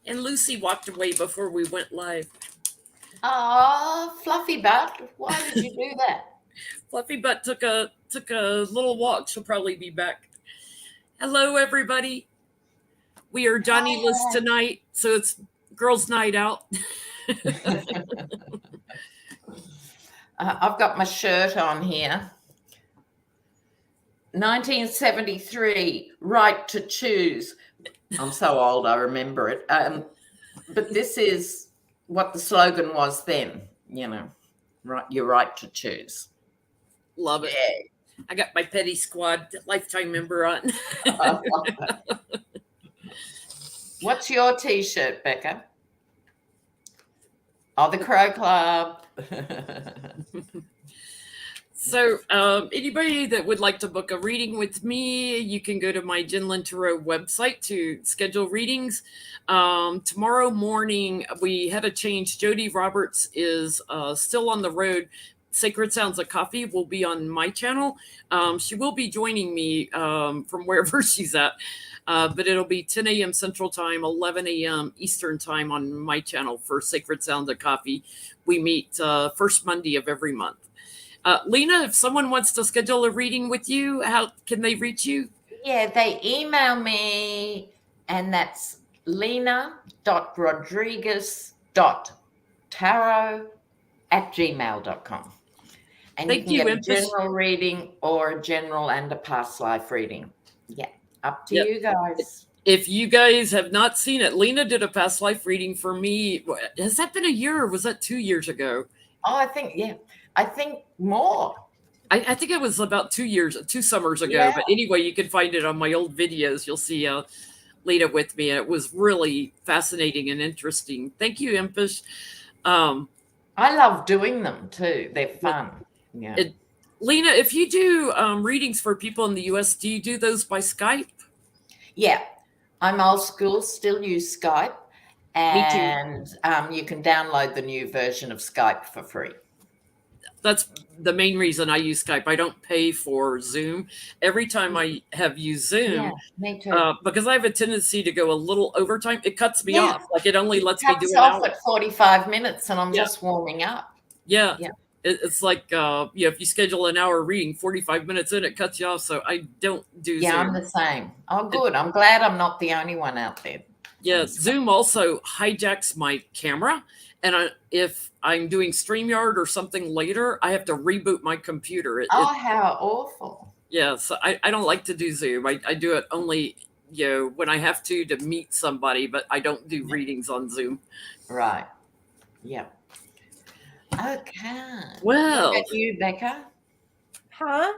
And Lucy walked away before we went live. Oh, Fluffy Butt, why did you do that? Fluffy Butt took a little walk. She'll probably be back. Hello, everybody. We are Johnny-less tonight, so it's girls' night out. I've got my shirt on here. 1973, right to choose. I'm so old, I remember it. But this is what the slogan was then, right, your right to choose. Love it. Yeah. I got my Petty Squad lifetime member on. What's your T-shirt, Becca? Oh, the Crow Club. So anybody that would like to book a reading with me, you can go to my Jen Lynn Tarot website to schedule readings. Tomorrow morning, we had a change. Jody Roberts is still on the road. Sacred Sounds of Coffee will be on my channel. She will be joining me from wherever she's at. But it'll be 10 a.m. Central Time, 11 a.m. Eastern Time on my channel for Sacred Sounds of Coffee. We meet first Monday of every month. Lena, if someone wants to schedule a reading with you, how can they reach you? Yeah, they email me, and that's lena.rodriguez.tarot@gmail.com. And Thank you can you, get a general reading or a general and a past life reading. Yeah, up to you guys. If you guys have not seen it, Lena did a past life reading for me. Has that been a year or was that 2 years ago? Oh, I think more. I think it was about 2 summers ago. But anyway, you can find it on my old videos. You'll see Lena with me. And it was really fascinating and interesting. Thank you, Impish. I love doing them too. They're fun. Yeah. Lena, if you do readings for people in the US, do you do those by Skype? Yeah. I'm old school, still use Skype. And you can download the new version of Skype for free. That's the main reason I use Skype. I don't pay for Zoom. Every time I have used Zoom, me too. Because I have a tendency to go a little overtime, it cuts me off. Like it only lets me do an hour. At 45 minutes and I'm just warming up. Yeah. It's like, if you schedule an hour reading, 45 minutes in, it cuts you off. So I don't do Zoom. I'm the same. Oh, good. I'm glad I'm not the only one out there. Yeah, Zoom also hijacks my camera. And if I'm doing StreamYard or something later, I have to reboot my computer. How awful. Yeah, so I don't like to do Zoom. I do it only, when I have to meet somebody, but I don't do readings on Zoom. Right. Yeah. Okay. Well. What about you, Becca? Huh?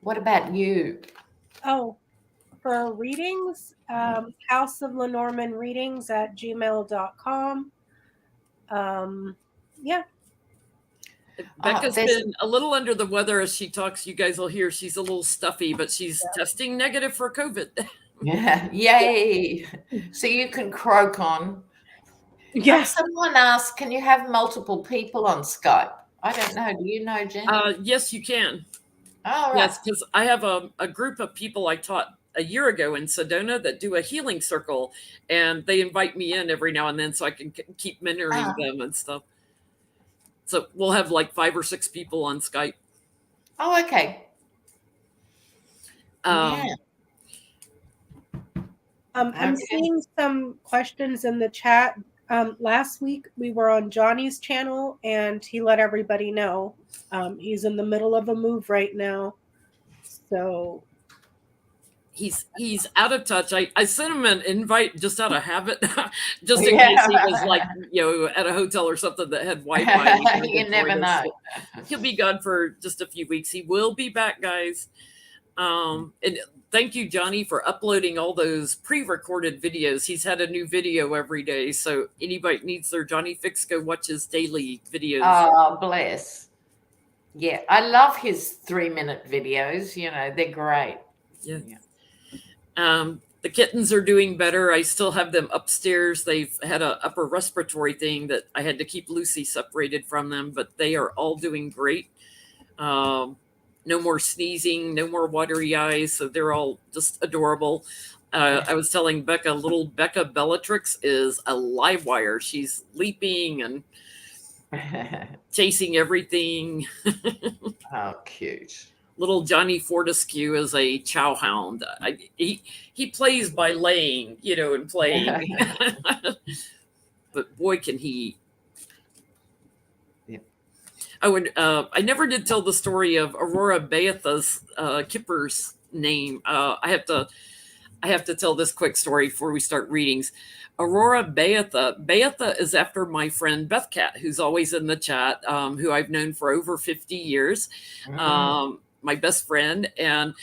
What about you? Oh, for readings, House of Lenormand Readings at gmail.com. Yeah. Becca's been a little under the weather as she talks. You guys will hear she's a little stuffy, but she's testing negative for COVID. Yeah. Yay. So you can croak on. Yes. Someone asked, can you have multiple people on Skype? I don't know. Do you know, Jen? Yes, you can. Oh, right. Yes, because I have a group of people I taught a year ago in Sedona that do a healing circle, and they invite me in every now and then so I can keep mentoring them and stuff. So we'll have like 5 or 6 people on Skype. Oh, okay. I'm seeing some questions in the chat. Last week we were on Johnny's channel and he let everybody know he's in the middle of a move right now. So he's out of touch. I sent him an invite just out of habit, just in case he was like, at a hotel or something that had Wi-Fi. You never know. So he'll be gone for just a few weeks. He will be back, guys. And thank you, Johnny, for uploading all those pre-recorded videos. He's had a new video every day. So anybody needs their Johnny fix, go watch his daily videos. Oh, bless. Yeah, I love his 3-minute videos. They're great. Yeah. The kittens are doing better. I still have them upstairs. They've had an upper respiratory thing that I had to keep Lucy separated from them, but they are all doing great. No more sneezing, no more watery eyes. So they're all just adorable. I was telling Becca, little Becca Bellatrix is a live wire. She's leaping and chasing everything. How cute. Little Johnny Fortescue is a chow hound. He plays by laying, and playing. But boy, can he. Yeah. I never did tell the story of Aurora Beatha's Kipper's name. I have to tell this quick story before we start readings. Aurora Beatha is after my friend Beth Cat, who's always in the chat, who I've known for over 50 years. My best friend. And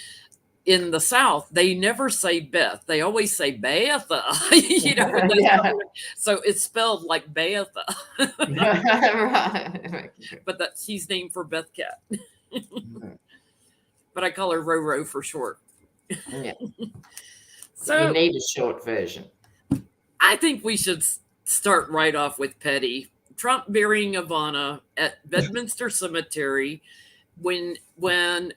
in the South, they never say Beth. They always say Beatha. Yeah. So it's spelled like Beatha. Right. But she's named for Beth Cat. But I call her Roro for short. Yeah. So you need a short version. I think we should start right off with petty. Trump burying Ivana at Bedminster Cemetery. When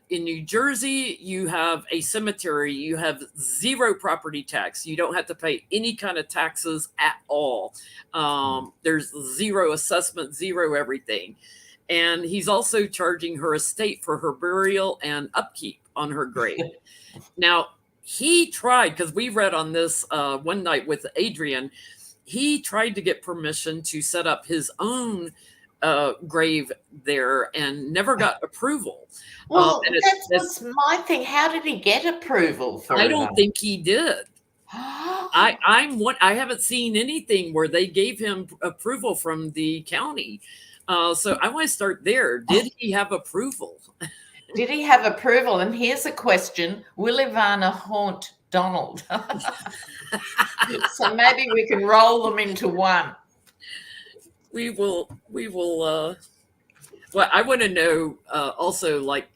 in New Jersey you have a cemetery, you have zero property tax. You don't have to pay any kind of taxes at all. There's zero assessment, zero everything. And he's also charging her estate for her burial and upkeep on her grave. Now, he tried, because we read on this one night with Adrian, he tried to get permission to set up his own grave there and never got approval. Well, that's my thing. How did he get approval for it? I don't think he did. I haven't seen anything where they gave him approval from the county. So I want to start there. Did he have approval? Did he have approval? And here's a question: will Ivana haunt Donald? So maybe we can roll them into one. We will. Well, I want to know also, like,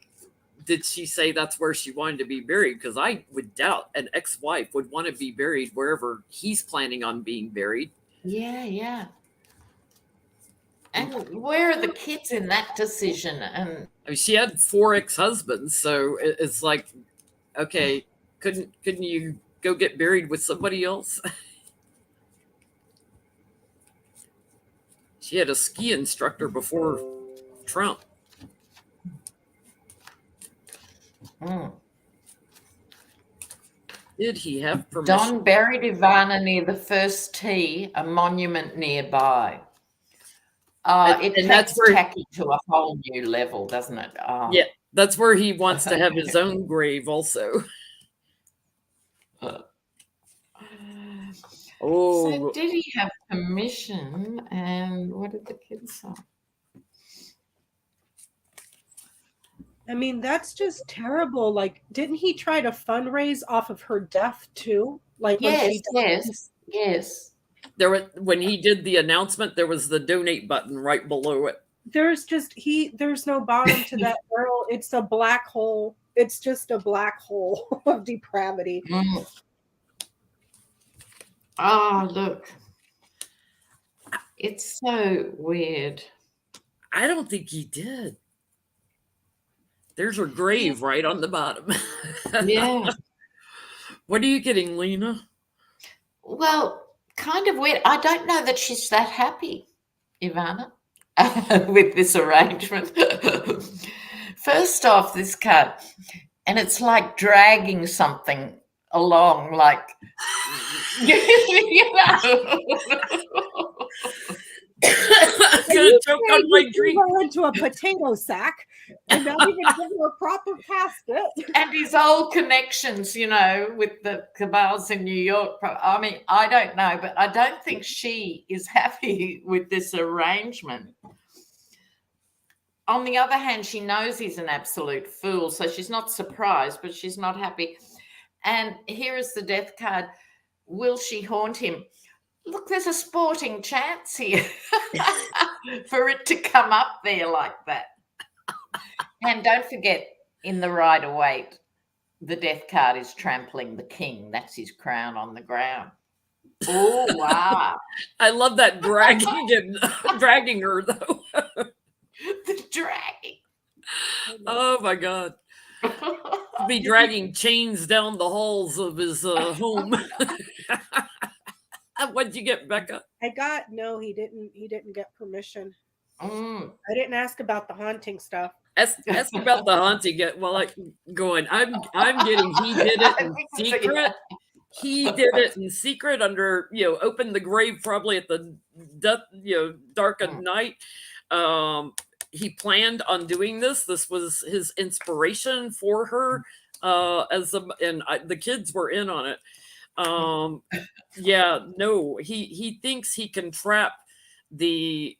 did she say that's where she wanted to be buried? Because I would doubt an ex-wife would want to be buried wherever he's planning on being buried. Yeah. And where are the kids in that decision? And I mean, she had 4 ex-husbands, so it's like, okay, couldn't you go get buried with somebody else? She had a ski instructor before Trump. Did he have permission? Don buried Ivana near the first tee, a monument nearby. It takes tacky to a whole new level, doesn't it? Yeah, that's where he wants to have his own grave also. So did he have permission? And what did the kids say? I mean, that's just terrible. Like, didn't he try to fundraise off of her death too? Like, yes. When he did the announcement, there was the donate button right below it. There's no bottom to that girl. It's a black hole. It's just a black hole of depravity. Oh, look. It's so weird. I don't think he did. There's her grave right on the bottom. Yeah. What are you getting, Lena? Well, kind of weird. I don't know that she's that happy, Ivana, with this arrangement. First off, this card, and it's like dragging something along, like, you know. I'm gonna choke on my drink. Into a potato sack and not even give her a proper casket. And his old connections, you know, with the cabals in New York. I mean, I don't know, but I don't think she is happy with this arrangement. On the other hand, she knows he's an absolute fool, so she's not surprised, but she's not happy. And here is the death card. Will she haunt him? Look, there's a sporting chance here for it to come up there like that. And don't forget, in the Rider-Waite, the death card is trampling the king. That's his crown on the ground. Oh, wow. I love that dragging her, though. The dragging. Oh, my God. Be dragging chains down the halls of his home. What'd you get, Becca? No, he didn't get permission. Mm. I didn't ask about the haunting stuff. Ask about the haunting. Well, I'm getting he did it in secret. He did it in secret under, opened the grave probably at the dark of night. He planned on doing this. This was his inspiration for her. The kids were in on it. He thinks he can trap the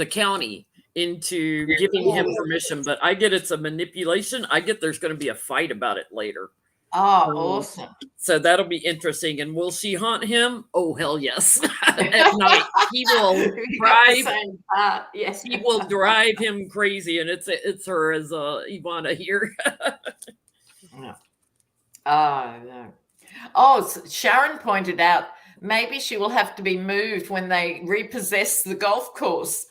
county into giving him permission, but I get it's a manipulation. I get there's going to be a fight about it later. Oh, awesome. So that'll be interesting. And will she haunt him? Oh, hell yes. At night. He will drive. Yes. He will drive him crazy. And it's her as Ivana here. Oh, no. Oh, Sharon pointed out maybe she will have to be moved when they repossess the golf course.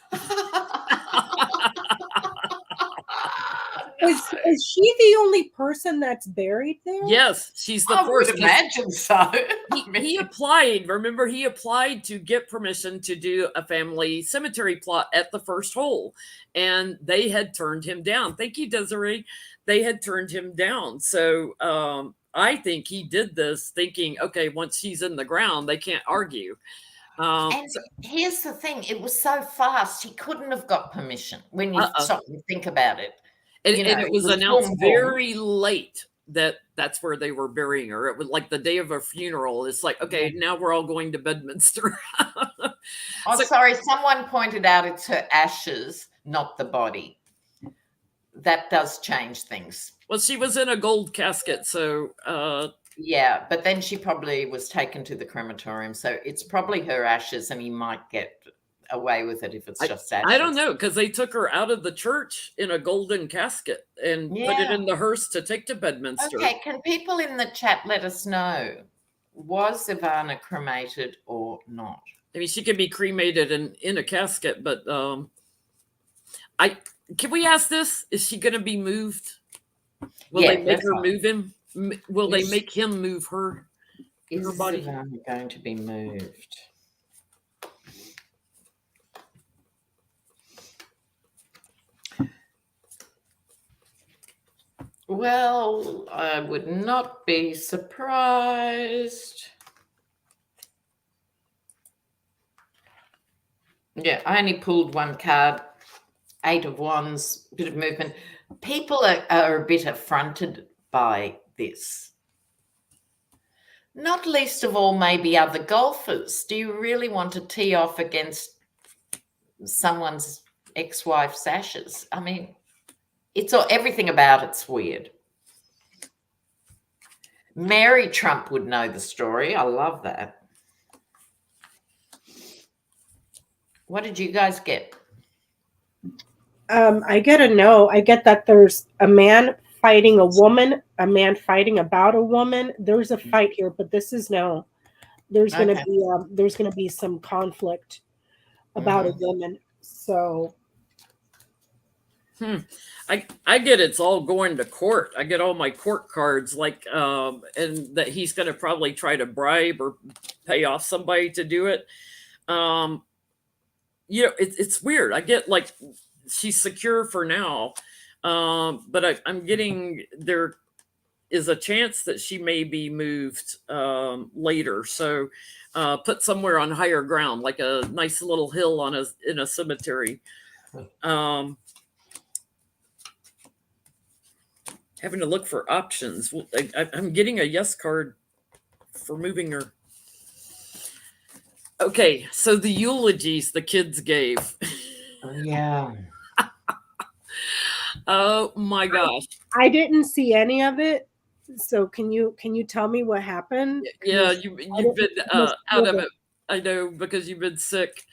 Is she the only person that's buried there? Yes, she's the I first. I would imagine so. He applied. Remember, he applied to get permission to do a family cemetery plot at the first hole, and they had turned him down. Thank you, Desiree. They had turned him down. So I think he did this thinking, okay, once she's in the ground, they can't argue. And here's the thing: it was so fast, he couldn't have got permission. When you stop and think about it. And it was announced very late that's where they were burying her. It was like the day of a funeral. It's like, okay, now we're all going to Bedminster. Sorry. Someone pointed out it's her ashes, not the body. That does change things. Well, she was in a gold casket, so... yeah, but then she probably was taken to the crematorium. So it's probably her ashes, and he might get away with it if it's just ashes. I don't know, because they took her out of the church in a golden casket and put it in the hearse to take to Bedminster. Okay, can people in the chat let us know, was Ivana cremated or not? I mean, she could be cremated in a casket, but can we ask this? Is she going to be moved? Will they make her move him? Will they make him move her? Is her body Ivana going to be moved? Well, I would not be surprised. Yeah, I only pulled one card. 8 of Wands, bit of movement. People are a bit affronted by this. Not least of all, maybe other golfers. Do you really want to tee off against someone's ex-wife's ashes? I mean, everything about it's weird. Mary Trump would know the story. I love that. What did you guys get? I get a no. I get that there's a man fighting a woman, a man fighting about a woman. There's a fight here, but this is no. There's going to be some conflict about a woman. So I get it's all going to court. I get all my court cards, and that he's going to probably try to bribe or pay off somebody to do it. It's weird. I get she's secure for now, but I'm getting there is a chance that she may be moved later. So put somewhere on higher ground, like a nice little hill in a cemetery. Having to look for options. I'm getting a yes card for moving her. Okay, so the eulogies the kids gave. Yeah. Oh my gosh. I didn't see any of it. So can you tell me what happened? Yeah, you've been out of it. I know, because you've been sick.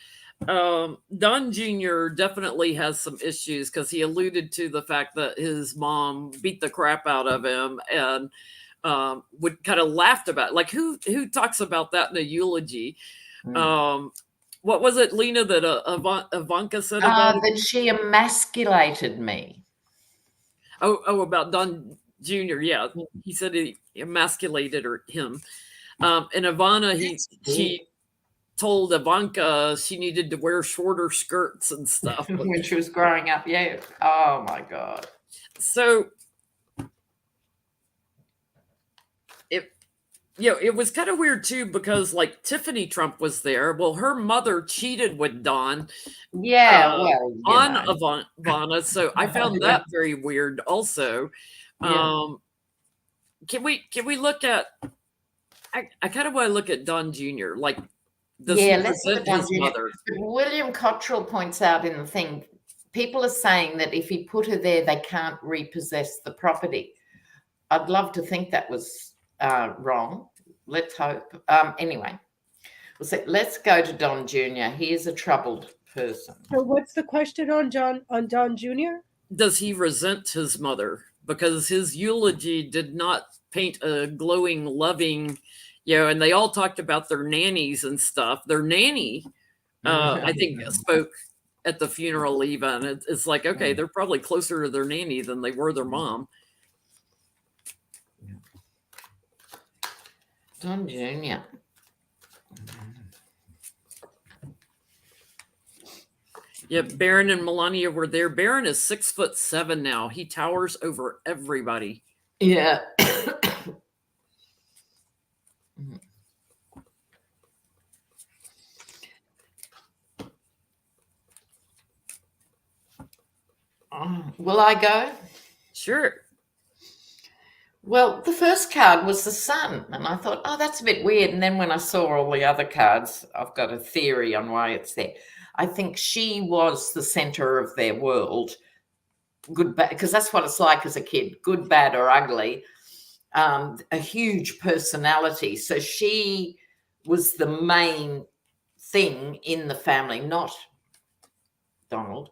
Don Jr. definitely has some issues because he alluded to the fact that his mom beat the crap out of him and would kind of laughed about it. Like who talks about that in a eulogy? What was it, Lena, that Ivanka said about that she emasculated me. Oh, about Don Jr. Yeah, he said he emasculated him. And Ivana, she told Ivanka she needed to wear shorter skirts and stuff. When she was growing up. Yeah. Oh my God. So it was kind of weird too, because like Tiffany Trump was there. Well, her mother cheated with Don. Yeah. On Ivana. So I found that very weird also. Yeah. Can we look at, I kind of want to look at Don Jr. Like, does Yeah, he let's look present at Don his Jr. mother? William Cottrell points out in the thing, people are saying that if he put her there, they can't repossess the property. I'd love to think that was wrong. Let's hope. Anyway, let's go to Don Jr. He is a troubled person. So what's the question on Don Jr.? Does he resent his mother? Because his eulogy did not paint a glowing, loving, and they all talked about their nannies and stuff. Their nanny, I think, spoke at the funeral even. It's like, okay, they're probably closer to their nanny than they were their mom. Don Jr. Yeah, Barron and Melania were there. Barron is 6'7" now. He towers over everybody. Yeah. Will I go? Sure. Well, the first card was the sun, and I thought, oh, that's a bit weird. And then when I saw all the other cards, I've got a theory on why it's there. I think she was the center of their world, good, bad, because that's what it's like as a kid, good, bad, or ugly, a huge personality. So she was the main thing in the family, not Donald,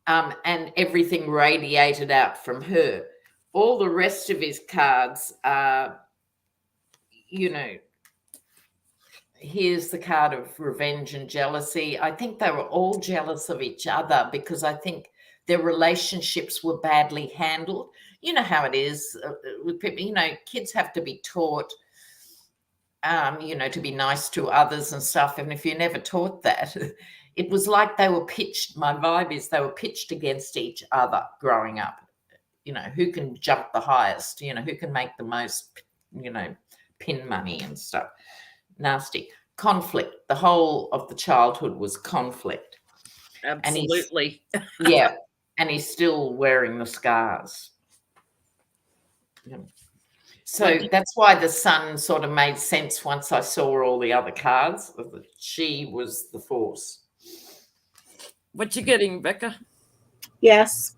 and everything radiated out from her. All the rest of his cards are, here's the card of revenge and jealousy. I think they were all jealous of each other because I think their relationships were badly handled. You know how it is with people, kids have to be taught, to be nice to others and stuff. And if you're never taught that, it was like they were pitched, my vibe is they were pitched against each other growing up. Who can jump the highest, who can make the most, pin money and stuff. Nasty. Conflict. The whole of the childhood was conflict. Absolutely. And he's still wearing the scars. So that's why the sun sort of made sense once I saw all the other cards. She was the force. What you getting, Becca? Yes.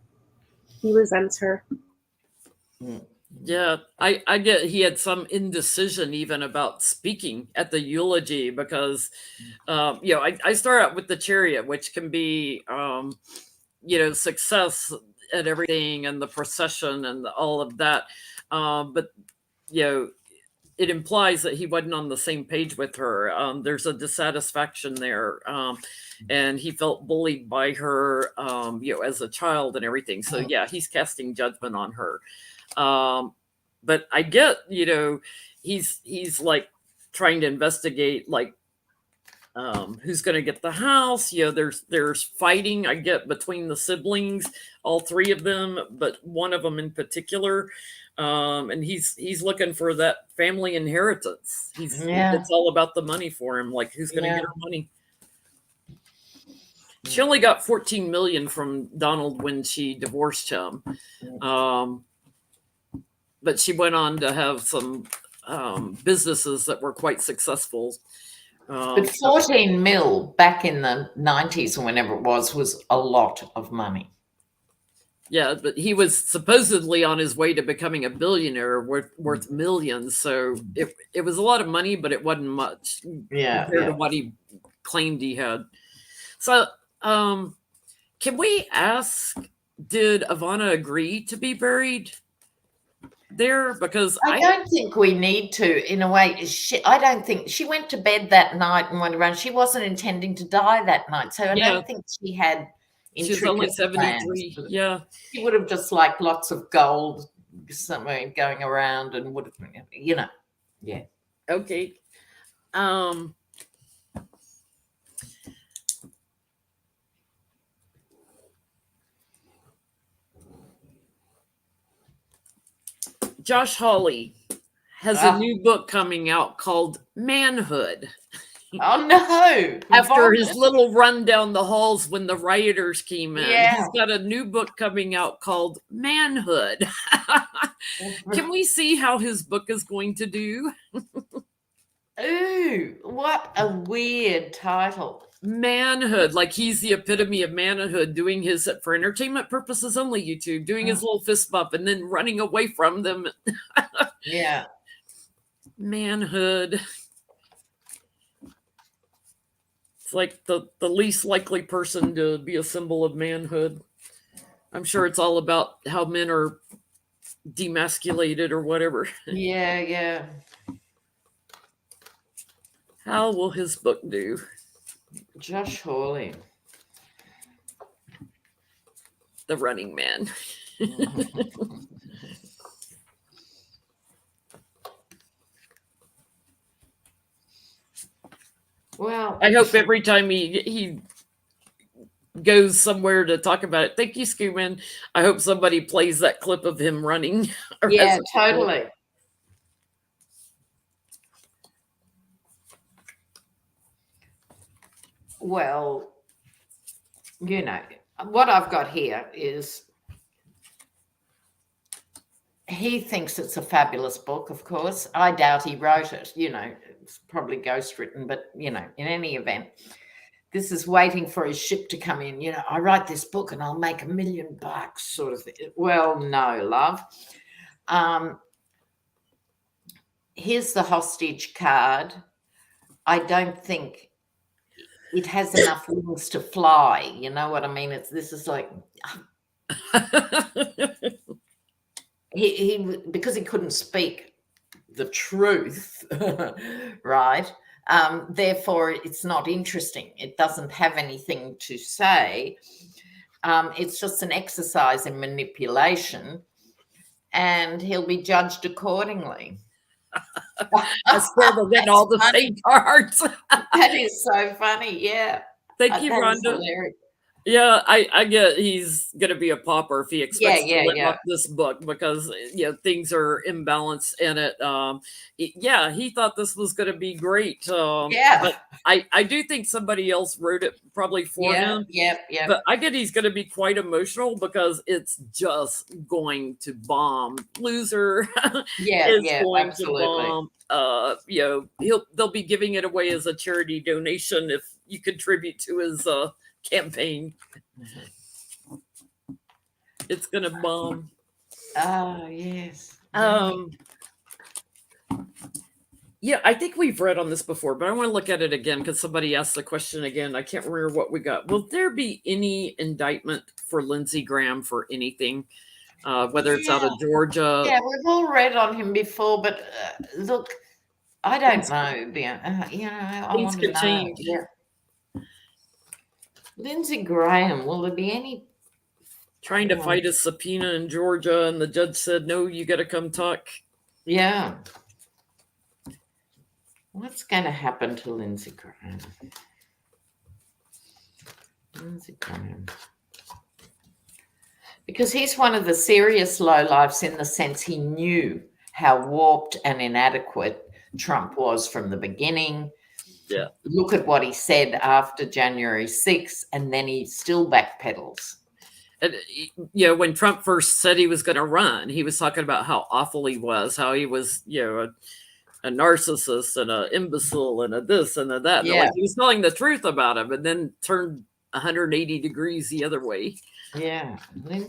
He resents her. Yeah, I get he had some indecision even about speaking at the eulogy because, I start out with the Chariot, which can be, success at everything and the procession and all of that. But, it implies that he wasn't on the same page with her. There's a dissatisfaction there. And he felt bullied by her, as a child and everything. So yeah, he's casting judgment on her. But I get, he's like trying to investigate, like, who's going to get the house. There's fighting, I get, between the siblings, all three of them, but one of them in particular. And he's looking for that family inheritance. It's all about the money for him. Like, who's going to get her money? She only got $14 million from Donald when she divorced him. But she went on to have some businesses that were quite successful. But 14 mil back in the 90s or whenever it was a lot of money. Yeah, but he was supposedly on his way to becoming a billionaire worth millions. So it was a lot of money, but it wasn't much compared to what he claimed he had. So can we ask, did Ivana agree to be buried there? Because I don't think we need to, in a way. I don't think she went to bed that night and went around. She wasn't intending to die that night. So I don't think she had She's only intricate plans. 73. Yeah. She would have just liked lots of gold somewhere going around and would have, yeah. Okay. Josh Hawley has a new book coming out called Manhood. Oh no! After his little run down the halls when the rioters came in, Yeah. he's got a new book coming out called Manhood. Can we see how his book is going to do? Ooh, what a weird title. Manhood, like he's the epitome of manhood, doing his, for entertainment purposes only, YouTube, doing his little fist bump and then running away from them. Yeah. Manhood. It's like the least likely person to be a symbol of manhood. I'm sure it's all about how men are demasculated or whatever. Yeah, yeah. How will his book do? Josh Hawley. The Running Man. Well, I hope every time he goes somewhere to talk about it, thank you, Scoobman. I hope somebody plays that clip of him running. Yeah, totally. Well, what I've got here is he thinks it's a fabulous book, of course. I doubt he wrote it, it's probably ghostwritten, but, in any event, this is waiting for his ship to come in. I write this book and I'll make $1 million sort of thing. Well, no, love. Here's the hostage card. I don't think it has enough wings to fly. You know what I mean? This is like he because he couldn't speak the truth, right? Therefore, it's not interesting. It doesn't have anything to say. It's just an exercise in manipulation, and he'll be judged accordingly. I swear we're getting all the same cards. That is so funny. Yeah. Thank you, Rhonda. Yeah, I get he's going to be a pauper if he expects to live up this book because things are imbalanced in it. He thought this was going to be great. But I do think somebody else wrote it probably for him. Yeah. But I get he's going to be quite emotional because it's just going to bomb. Loser is going to bomb. They'll be giving it away as a charity donation if you contribute to his campaign. It's gonna bomb. Oh yes. I think we've read on this before, but I want to look at it again because somebody asked the question again. I can't remember what we got. Will there be any indictment for Lindsey Graham for anything, whether it's out of Georgia? Yeah, we've all read on him before, but look, I don't know. I want to know. Change. Yeah. Lindsey Graham, will there be any trying to fight a subpoena in Georgia, and the judge said, no, you got to come talk. Yeah. What's going to happen to Lindsey Graham? Because he's one of the serious lowlifes in the sense he knew how warped and inadequate Trump was from the beginning. Yeah. Look at what he said after January 6th, and then he still backpedals. And, when Trump first said he was going to run, he was talking about how awful he was, how he was, a narcissist and an imbecile and a this and a that. Yeah. Like he was telling the truth about him and then turned 180 degrees the other way. Yeah.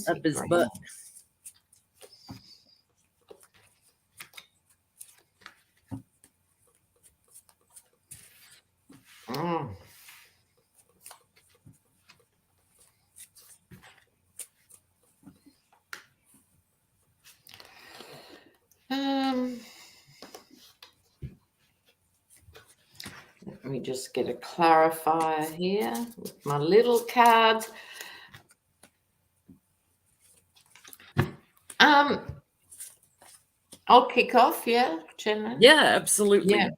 Up his butt. Mm. Let me just get a clarifier here with my little cards. I'll kick off, yeah, Jenna? Yeah, absolutely. Yeah.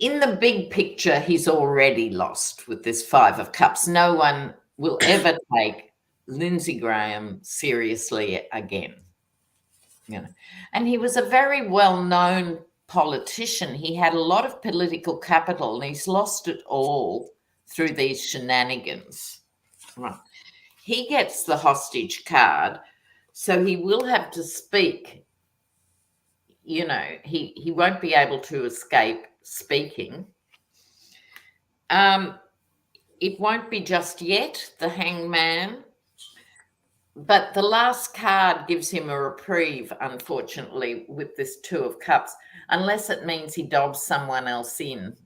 In the big picture, he's already lost with this 5 of Cups. No one will ever take Lindsey Graham seriously again. You know, and he was a very well-known politician. He had a lot of political capital, and he's lost it all through these shenanigans. Right. He gets the hostage card, so he will have to speak. You know, he won't be able to escape speaking. It won't be just yet, the hangman, but the last card gives him a reprieve, unfortunately, with this 2 of Cups, unless it means he dobs someone else in,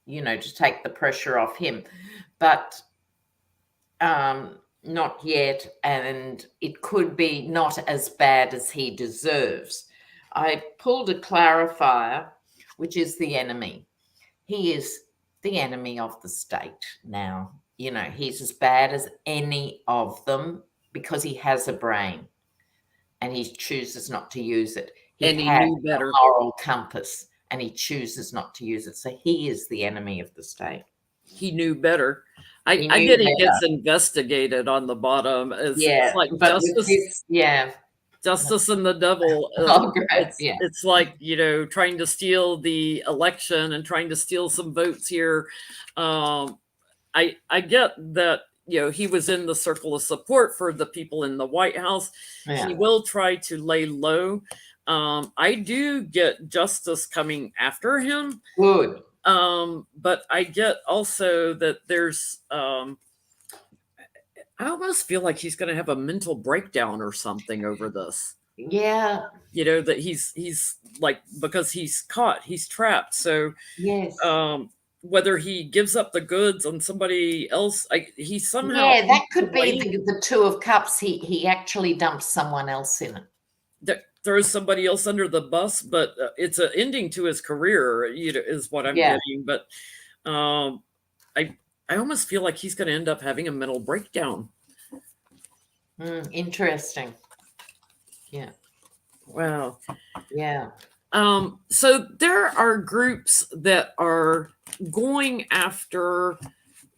you know, to take the pressure off him. But not yet, and it could be not as bad as he deserves. I pulled a clarifier, which is the enemy. He is the enemy of the state now. You know, he's as bad as any of them because he has a brain and he chooses not to use it. He has a moral compass and he chooses not to use it. So he is the enemy of the state. He knew better. I get he gets investigated on the bottom. It's like justice. Justice and the devil. It's like, you know, trying to steal the election and trying to steal some votes here. I get that, you know, he was in the circle of support for the people in the White House. Yeah. He will try to lay low. I do get justice coming after him. Good. But I get also that there's I almost feel like he's going to have a mental breakdown or something over this. Yeah. You know, that he's like, because he's caught, he's trapped. So yes. Whether he gives up the goods on somebody else, he somehow. Yeah, that could be the 2 of Cups. He actually dumps someone else in it. Throws somebody else under the bus, but it's an ending to his career, you know, is what I'm getting. But I almost feel like he's going to end up having a mental breakdown. Interesting. Yeah. Wow. Yeah. So there are groups that are going after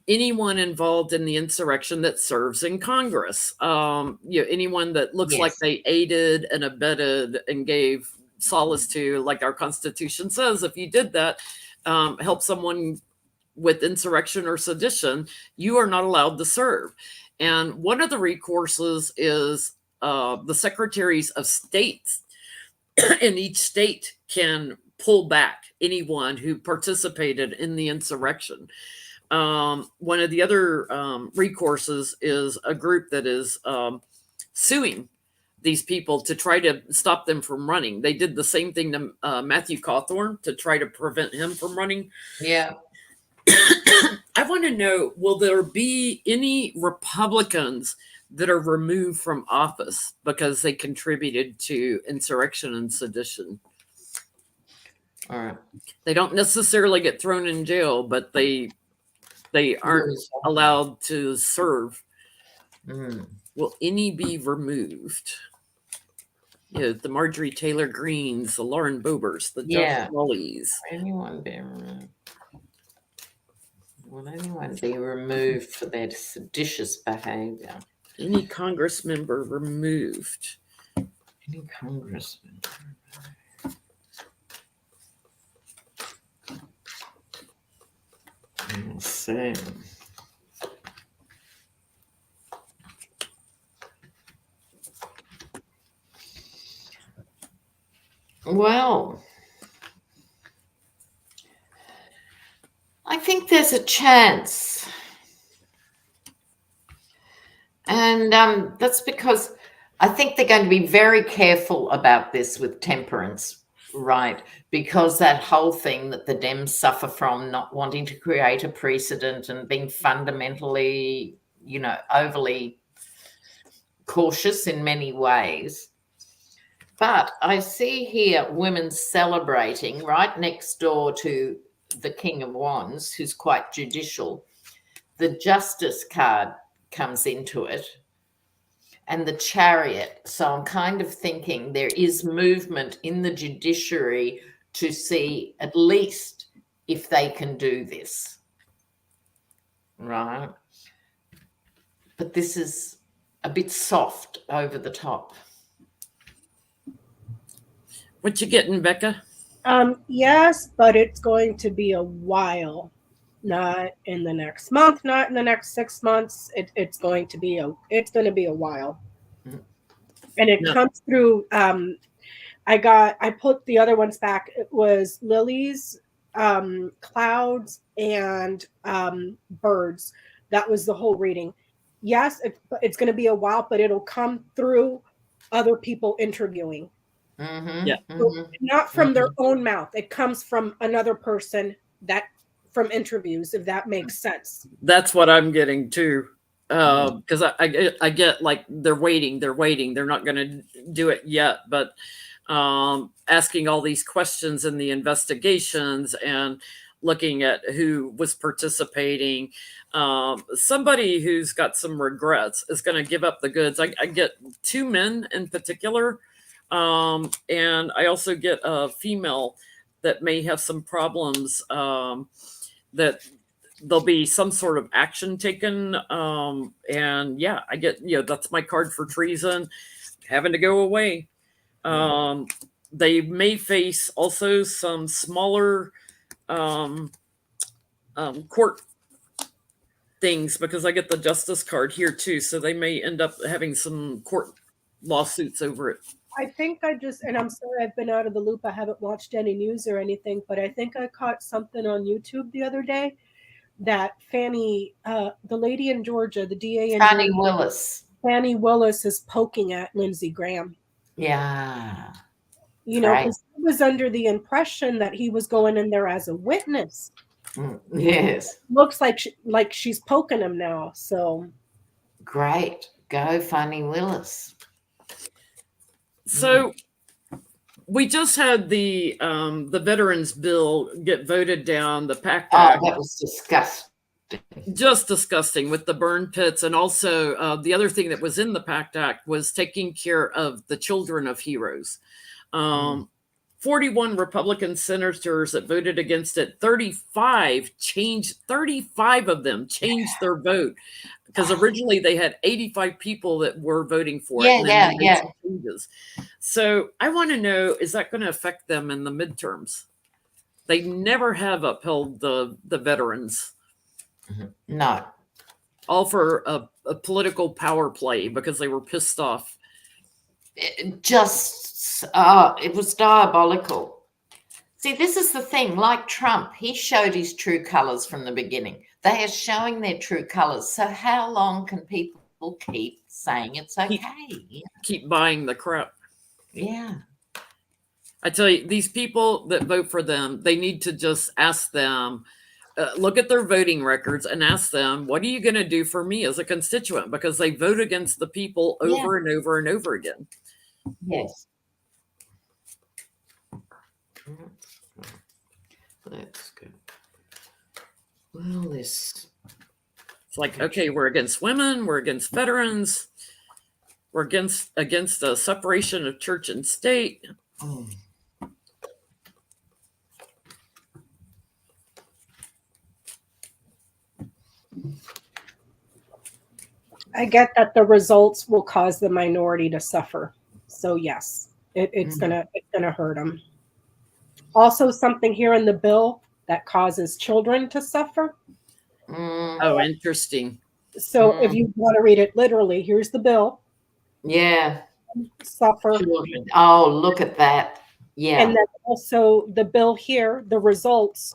anyone involved in the insurrection that serves in Congress. You know, anyone that looks like they aided and abetted and gave solace to, like our Constitution says, if you did that, help someone with insurrection or sedition, you are not allowed to serve. And one of the recourses is the secretaries of states in each state can pull back anyone who participated in the insurrection. One of the other recourses is a group that is suing these people to try to stop them from running. They did the same thing to Matthew Cawthorn to try to prevent him from running. Yeah. I want to know, will there be any Republicans that are removed from office because they contributed to insurrection and sedition? All right. They don't necessarily get thrown in jail, but they aren't allowed to serve. Will any be removed? You know, the Marjorie Taylor Greens, the Lauren Boebers, the Josh Mulleys. Anyone be removed? Will anyone be removed for their seditious behavior? Any Congress member removed? Any congressman? Let's see. Well, I think there's a chance. And that's because I think they're going to be very careful about this with temperance, right? Because that whole thing that the Dems suffer from, not wanting to create a precedent and being fundamentally, you know, overly cautious in many ways. But I see here women celebrating right next door to the King of Wands, who's quite judicial. The Justice card comes into it. and the Chariot. So I'm kind of thinking there is movement in the judiciary to see at least if they can do this, right? But this is a bit soft over the top. What you getting, Becca? Yes, but it's going to be a while. Not in the next month, not in the next 6 months. It's going to be a while. Mm-hmm. And it comes through I put the other ones back. It was lilies, clouds, and birds. That was the whole reading. Yes, it's going to be a while, but it'll come through other people interviewing. Mm-hmm, yeah. Mm-hmm, Not from their own mouth. It comes from another person from interviews, if that makes sense. That's what I'm getting too. Because I get like they're waiting. They're not going to do it yet, but asking all these questions in the investigations and looking at who was participating. Somebody who's got some regrets is going to give up the goods. I get 2 men in particular, and I also get a female that may have some problems. That there'll be some sort of action taken. And yeah, I get, that's my card for treason, having to go away. They may face also some smaller court things, because I get the justice card here too. So they may end up having some court lawsuits over it. I think and I'm sorry, I've been out of the loop. I haven't watched any news or anything, but I think I caught something on YouTube the other day that Fannie, the lady in Georgia, the DA in Fannie Georgia, Willis. Fannie Willis is poking at Lindsey Graham. Yeah. Because he was under the impression that he was going in there as a witness. Yes. Looks like she's poking him now. So great. Go Fannie Willis. So we just had the veterans bill get voted down, the PACT Act. That was disgusting. Just disgusting, with the burn pits. And also the other thing that was in the PACT Act was taking care of the children of heroes. 41 Republican senators that voted against it, 35 of them changed their vote, because originally they had 85 people that were voting for it. Yeah. Changes. So I want to know, is that going to affect them in the midterms? They never have upheld the veterans. No. All for a political power play, because they were pissed off. It was diabolical. See, this is the thing. Like Trump, he showed his true colors from the beginning. They are showing their true colors. So how long can people keep saying it's okay? Keep buying the crap. Yeah. I tell you, these people that vote for them, they need to just ask them, look at their voting records and ask them, what are you going to do for me as a constituent? Because they vote against the people over and over and over again. Yes. That's good. Well, it's like, okay, we're against women, we're against veterans, we're against the separation of church and state. I get that the results will cause the minority to suffer. So yes, it's gonna hurt them. Also, something here in the bill that causes children to suffer. Oh, interesting. So if you want to read it literally, here's the bill. Yeah. Suffer. Children. Oh, look at that. Yeah. And then also the bill here, the results,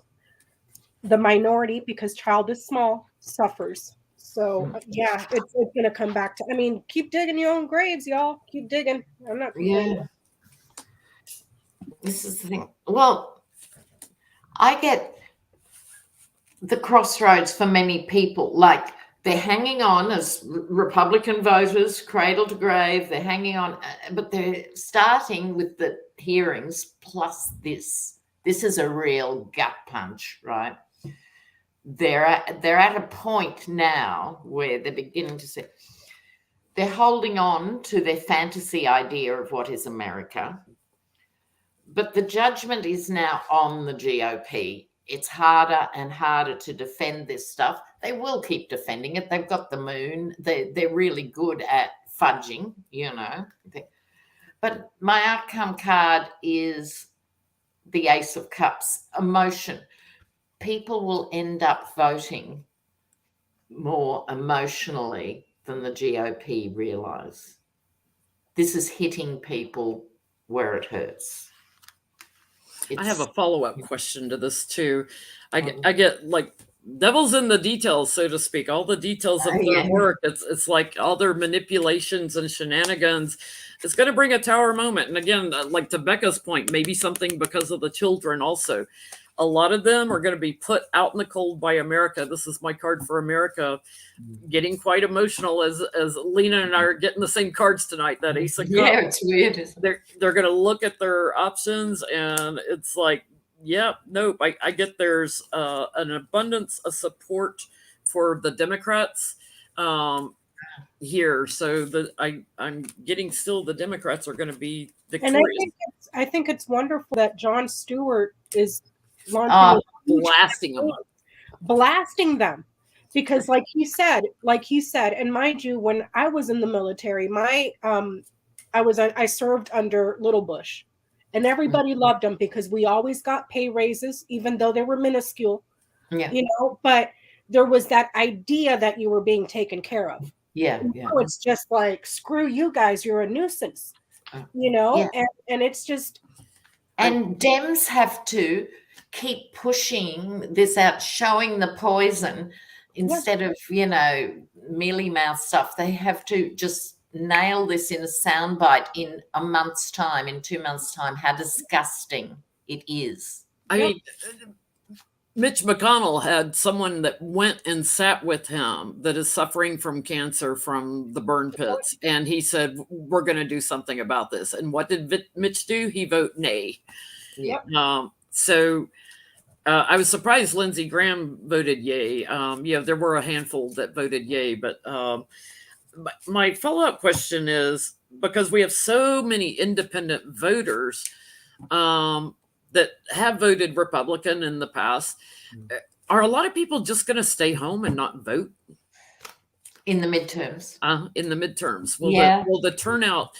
the minority, because child is small, suffers. So yeah, it's going to come back to, keep digging your own graves, y'all. Keep digging. I'm not complaining. Yeah. This is the thing. Well, I get the crossroads for many people. Like, they're hanging on as Republican voters, cradle to grave. They're hanging on, but they're starting with the hearings plus this. This is a real gut punch, right? They're at a point now where they're beginning to say, they're holding on to their fantasy idea of what is America. But the judgment is now on the GOP. It's harder and harder to defend this stuff. They will keep defending it. They've got the moon. They're really good at fudging, you know. But my outcome card is the Ace of Cups, emotion. People will end up voting more emotionally than the GOP realise. This is hitting people where it hurts. I have a follow-up question to this too. I get like devil's in the details, so to speak. All the details of their work. It's like all their manipulations and shenanigans. It's going to bring a tower moment. And again, like to Becca's point, maybe something because of the children also. A lot of them are going to be put out in the cold by America. This is my card for America. Getting quite emotional as Lena and I are getting the same cards tonight. That Ace of Cups. Yeah, it's weird. They're going to look at their options, and it's like, yeah, nope. I get there's an abundance of support for the Democrats here. So I'm getting still the Democrats are going to be victorious. And I think it's wonderful that Jon Stewart is launching blasting them, because like he said, and mind you, when I was in the military, I served under Little Bush, and everybody loved him because we always got pay raises, even though they were minuscule, you know, but there was that idea that you were being taken care of. Now it's just like, screw you guys, you're a nuisance, you know. And it's just, and Dems have to keep pushing this out, showing the poison instead of, you know, mealy mouth stuff. They have to just nail this in a soundbite in a month's time, in 2 months' time, how disgusting it is. I mean, Mitch McConnell had someone that went and sat with him that is suffering from cancer from the burn pits. And he said, we're going to do something about this. And what did Mitch do? He voted nay. So I was surprised Lindsey Graham voted yay. There were a handful that voted yay. But my follow-up question is, because we have so many independent voters that have voted Republican in the past, are a lot of people just going to stay home and not vote? In the midterms? In the midterms. Will the turnout...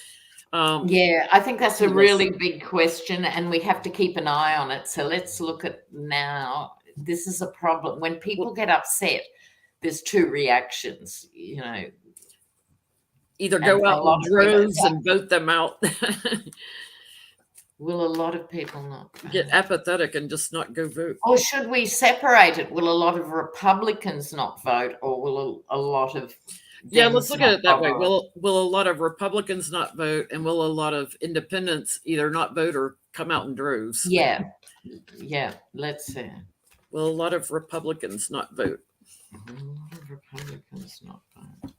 I think that's a really big question, and we have to keep an eye on it. So let's look at now. This is a problem. When people get upset, there's two reactions, you know. Either go out in droves and vote them out. Will a lot of people not get apathetic and just not go vote? Or should we separate it? Will a lot of Republicans not vote, or will a lot of... let's look at it that way. Will a lot of Republicans not vote, and will a lot of independents either not vote or come out in droves? Let's see. Will a lot of Republicans not vote? A lot of Republicans not vote.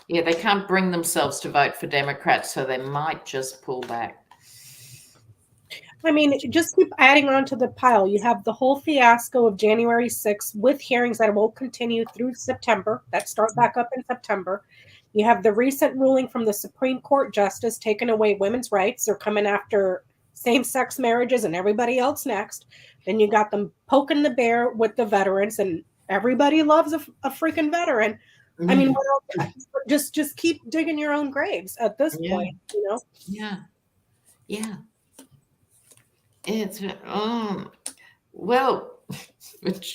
Yeah, they can't bring themselves to vote for Democrats, so they might just pull back. I mean, just keep adding on to the pile. You have the whole fiasco of January 6th with hearings that will continue through September, that start back up in September. You have the recent ruling from the Supreme Court justice taking away women's rights. They're coming after same-sex marriages and everybody else next. Then you got them poking the bear with the veterans, and everybody loves a freaking veteran. I mean, just keep digging your own graves at this point, you know? It's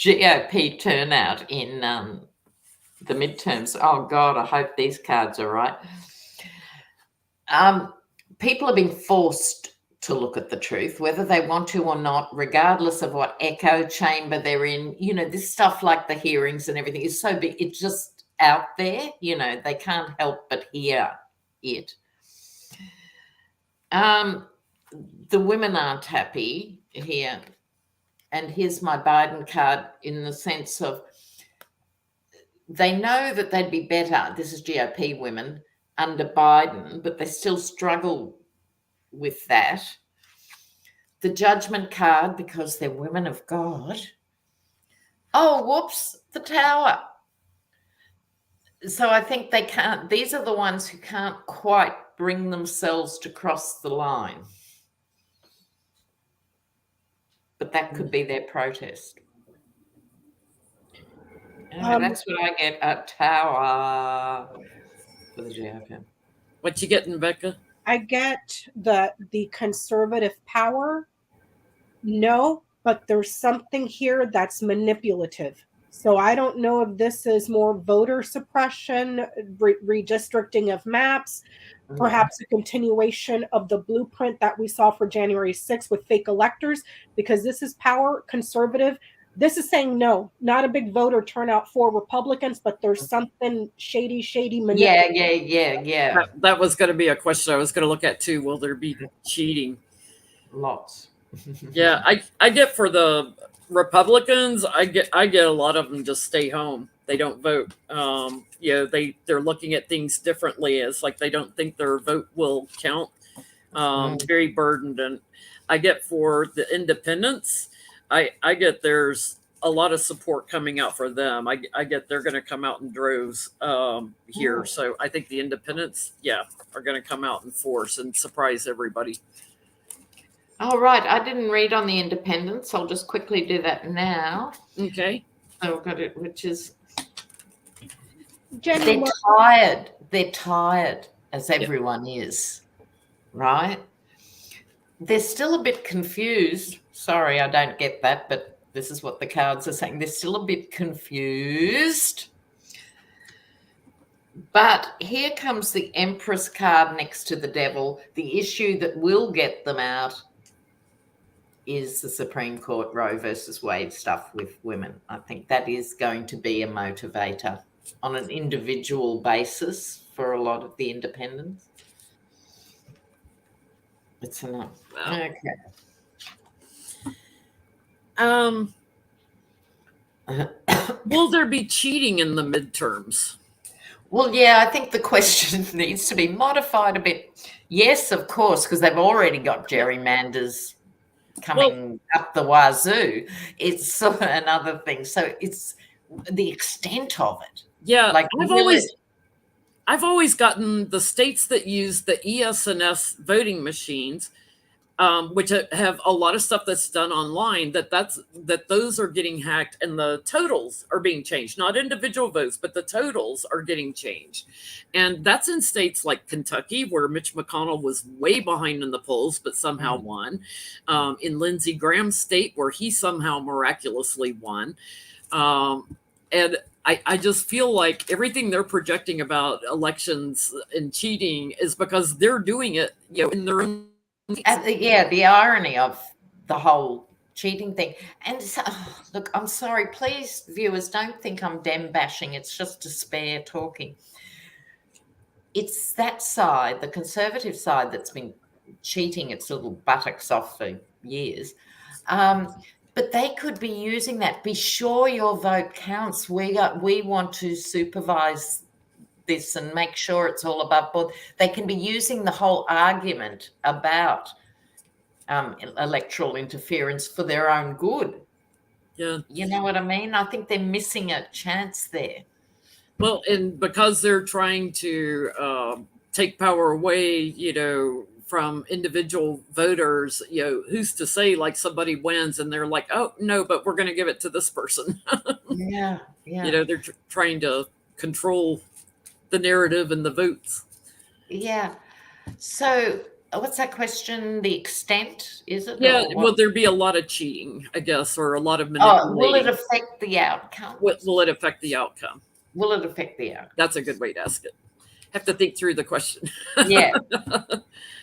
GOP turnout in the midterms. Oh God, I hope these cards are right. People are being forced to look at the truth, whether they want to or not, regardless of what echo chamber they're in. You know, this stuff like the hearings and everything is so big. It's just out there. You know, they can't help but hear it. The women aren't happy here. And here's my Biden card in the sense of they know that they'd be better. This is GOP women under Biden, but they still struggle with that. The judgment card, because they're women of God. Oh, whoops, the tower. So I think they can't. These are the ones who can't quite bring themselves to cross the line. But that could be their protest. Anyway, that's what I get at Tower for the GOP. What you getting, Becca? I get the conservative power. No, but there's something here that's manipulative. So I don't know if this is more voter suppression, redistricting of maps, perhaps a continuation of the blueprint that we saw for January 6th with fake electors, because this is power, conservative. This is saying no, not a big voter turnout for Republicans, but there's something shady, Yeah. That was going to be a question I was going to look at too. Will there be cheating? Lots. Yeah, I get for the Republicans, I get a lot of them just stay home. They don't vote. They're looking at things differently. It's like they don't think their vote will count. Very burdened. And I get for the independents, I get there's a lot of support coming out for them. I get they're going to come out in droves here. So I think the independents, are going to come out in force and surprise everybody. All right. I didn't read on the independents. I'll just quickly do that now. Okay. I've got it, which is Jenny, they're tired, as everyone is, right? They're still a bit confused. Sorry, I don't get that, but this is what the cards are saying. They're still a bit confused. But here comes the Empress card next to the Devil. The issue that will get them out is the Supreme Court Roe versus Wade stuff with women. I think that is going to be a motivator on an individual basis for a lot of the independents. It's enough. Wow. Okay. Will there be cheating in the midterms? Well, yeah, I think the question needs to be modified a bit. Yes, of course, because they've already got gerrymanders coming up the wazoo. It's another thing. So it's the extent of it. Yeah, like I've always gotten the states that use the ES&S voting machines, which have a lot of stuff that's done online, that those are getting hacked and the totals are being changed. Not individual votes, but the totals are getting changed. And that's in states like Kentucky, where Mitch McConnell was way behind in the polls, but somehow won. In Lindsey Graham's state, where he somehow miraculously won. And I just feel like everything they're projecting about elections and cheating is because they're doing it, in their own. The irony of the whole cheating thing. And so, look, I'm sorry, please, viewers, don't think I'm dem bashing. It's just despair talking. It's that side, the conservative side, that's been cheating its little buttocks off for years. But they could be using that. Be sure your vote counts. We want to supervise this and make sure it's all above board. They can be using the whole argument about electoral interference for their own good. Yeah. You know what I mean? I think they're missing a chance there. Well, and because they're trying to take power away, from individual voters, who's to say like somebody wins and they're like, oh no, but we're going to give it to this person. Yeah. They're trying to control the narrative and the votes. Yeah. So what's that question? The extent, is it? Yeah. Will there be a lot of cheating, I guess, or a lot of manipulating? Will it affect the outcome? Will it affect the outcome? Will it affect the outcome? That's a good way to ask it. Have to think through the question. Yeah.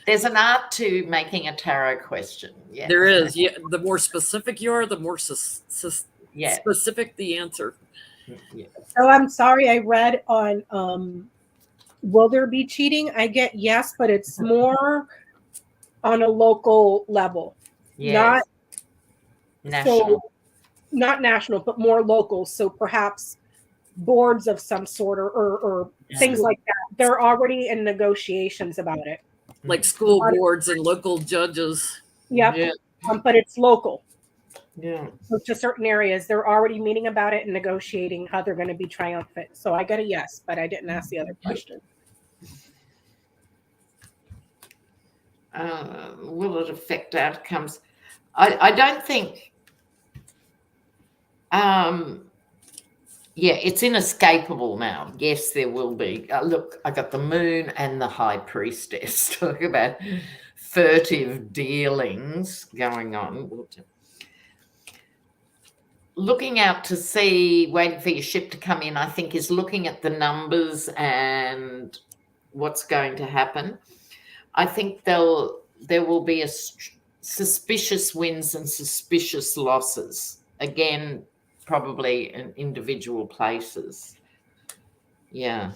There's an art to making a tarot question. Yeah. There is. Yeah. The more specific you are, the more specific the answer. Yeah. So I'm sorry, I read on will there be cheating? I get yes, but it's more on a local level. Yes. Not national. So, not national, but more local. So perhaps boards of some sort or things like that. They're already in negotiations about it. Like school boards and local judges. Yep. Yeah. But it's local. Yeah. To certain areas. They're already meeting about it and negotiating how they're going to be triumphant. So I got a yes, but I didn't ask the other question. Will it affect outcomes? I don't think. Yeah, it's inescapable now. Yes, there will be. Look, I got the moon and the high priestess. Talk about furtive dealings going on. Looking out to sea, waiting for your ship to come in, I think, is looking at the numbers and what's going to happen. I think there will be suspicious wins and suspicious losses. Again, probably in individual places. Yeah.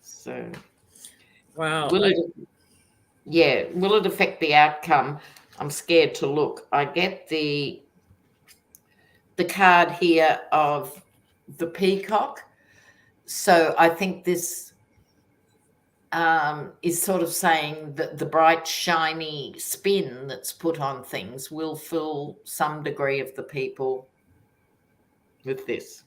So, Wow. will it affect the outcome? I'm scared to look. I get the card here of the peacock. So I think this is sort of saying that the bright, shiny spin that's put on things will fool some degree of the people with this.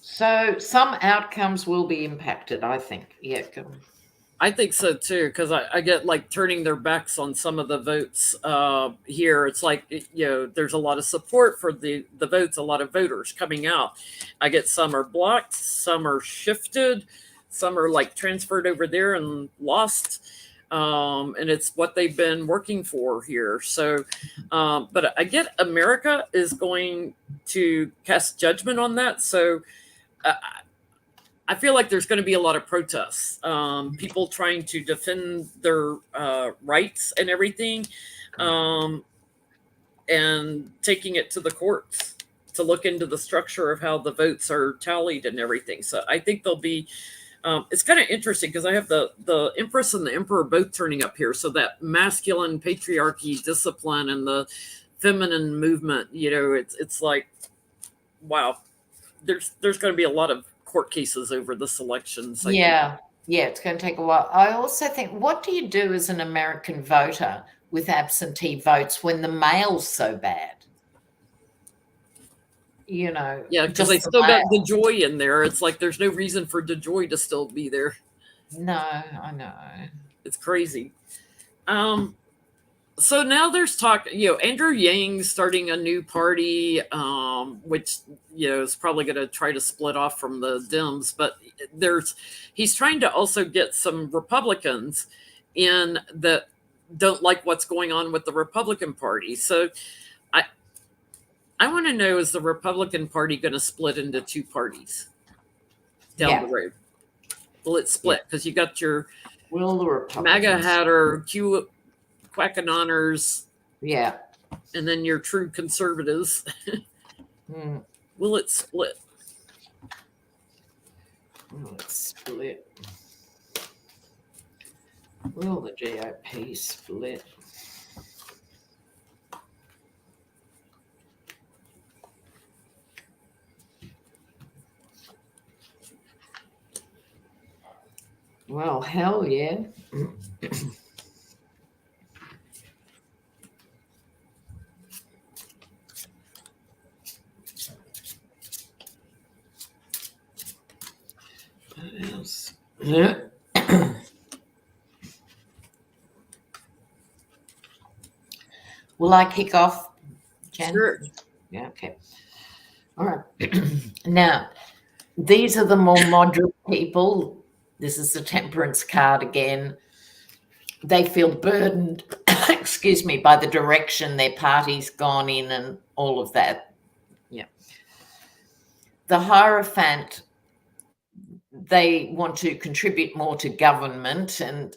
So some outcomes will be impacted, I think. Yeah, go on. I think so too, because I get like turning their backs on some of the votes here. It's like, there's a lot of support for the votes, a lot of voters coming out. I get some are blocked, some are shifted, some are like transferred over there and lost. And it's what they've been working for here. So, but I get America is going to cast judgment on that. So, I feel like there's going to be a lot of protests, people trying to defend their rights and everything, and taking it to the courts to look into the structure of how the votes are tallied and everything. So I think there'll be, it's kind of interesting because I have the Empress and the Emperor both turning up here. So that masculine patriarchy discipline and the feminine movement, it's like, wow, there's going to be a lot of court cases over this election. So yeah, it's going to take a while. I also think, what do you do as an American voter with absentee votes when the mail's so bad? Yeah, because they still got DeJoy in there. It's like there's no reason for DeJoy to still be there. No, I know. It's crazy. So now there's talk, Andrew Yang starting a new party, which, is probably going to try to split off from the Dems, but he's trying to also get some Republicans in that don't like what's going on with the Republican Party. So I want to know, is the Republican Party going to split into two parties down the road? Will it split? Because you got your MAGA hatter, Quackanoners, and then your true conservatives. Will it split? Will it split? Will the GOP split? Well, hell yeah. What else? Will I kick off, Jen? Sure. Yeah, okay. All right. Now, these are the more moderate people. This is the temperance card again. They feel burdened, excuse me, by the direction their party's gone in and all of that. Yeah. The Hierophant, they want to contribute more to government and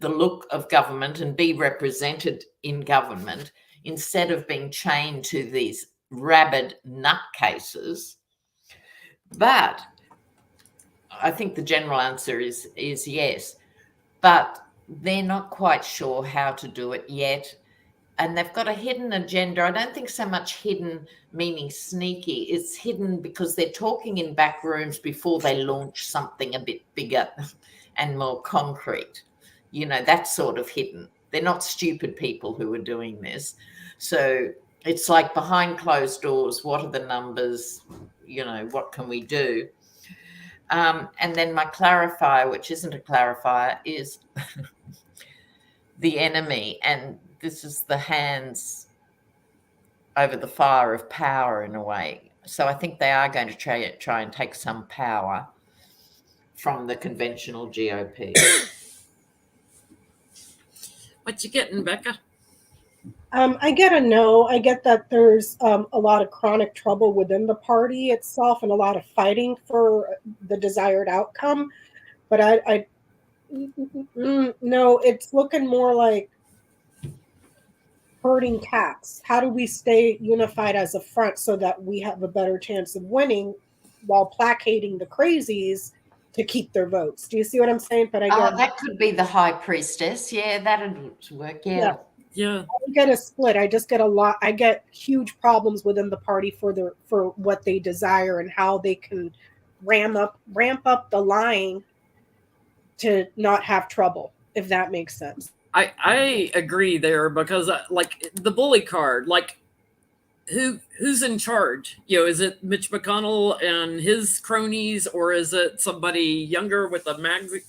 the look of government and be represented in government instead of being chained to these rabid nutcases. But I think the general answer is yes. But they're not quite sure how to do it yet. And they've got a hidden agenda. I don't think so much hidden meaning sneaky. It's hidden because they're talking in back rooms before they launch something a bit bigger and more concrete. That's sort of hidden. They're not stupid people who are doing this. So it's like behind closed doors. What are the numbers? What can we do? And then my clarifier, which isn't a clarifier, is the enemy. And this is the hands over the fire of power in a way. So I think they are going to try and take some power from the conventional GOP. What you getting, Becca? I get a no. I get that there's a lot of chronic trouble within the party itself and a lot of fighting for the desired outcome. But no, it's looking more like herding cats. How do we stay unified as a front so that we have a better chance of winning while placating the crazies to keep their votes? Do you see what I'm saying? But that could be the high priestess. Yeah, that'd work. Yeah. Yeah. I don't get a split. I just get a lot. I get huge problems within the party for what they desire and how they can ramp up the line to not have trouble, if that makes sense. I agree there because like the bully card, like who's in charge? Is it Mitch McConnell and his cronies, or is it somebody younger with the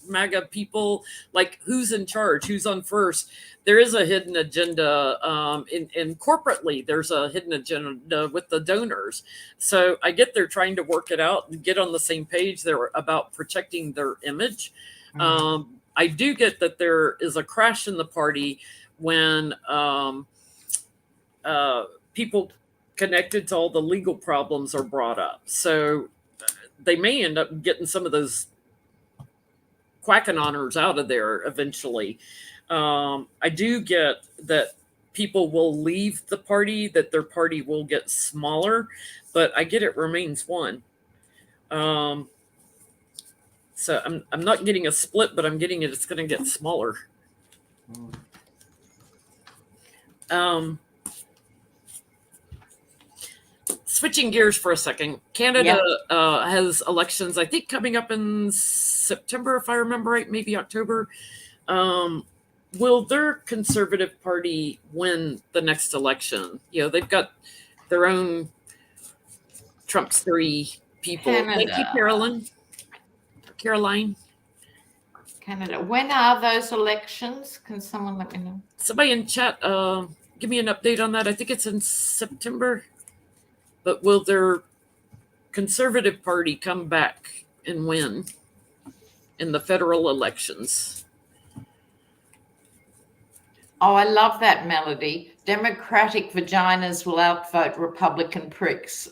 MAGA people? Like, who's in charge? Who's on first? There is a hidden agenda, in corporately. There's a hidden agenda with the donors. So I get they're trying to work it out and get on the same page. They're about protecting their image. Mm-hmm. I do get that there is a crash in the party when people connected to all the legal problems are brought up. So they may end up getting some of those quackanoners out of there eventually. I do get that people will leave the party, that their party will get smaller, but I get it remains one. So I'm not getting a split, but I'm getting it's going to get smaller. Switching gears for a second, Canada has elections, I think, coming up in September, if I remember right, maybe October. Will their Conservative Party win the next election? They've got their own Trump's 3 people. Canada. Thank you, Caroline. Canada. When are those elections? Can someone let me know? Somebody in chat, give me an update on that. I think it's in September. But will their Conservative Party come back and win in the federal elections? Oh, I love that melody. Democratic vaginas will outvote Republican pricks.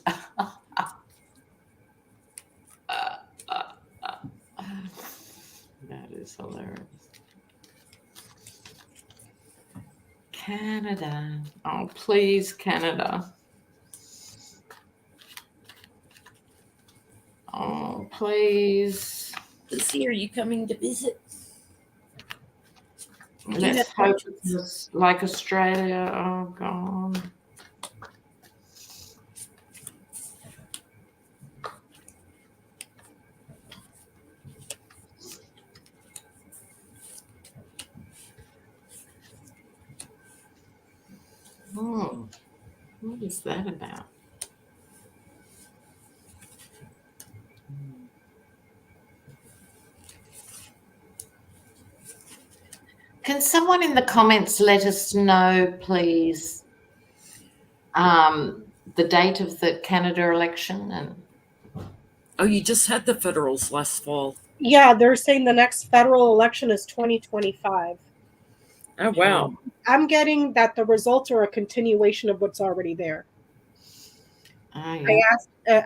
That is hilarious. Canada. Oh, please, Canada. Oh, please. Lucy, are you coming to visit? Let's hope it's like Australia. Oh, God. Oh, what is that about? Can someone in the comments let us know, please, the date of the Canada election? Oh, you just had the federals last fall. Yeah, they're saying the next federal election is 2025. Oh, wow. I'm getting that the results are a continuation of what's already there. Yeah.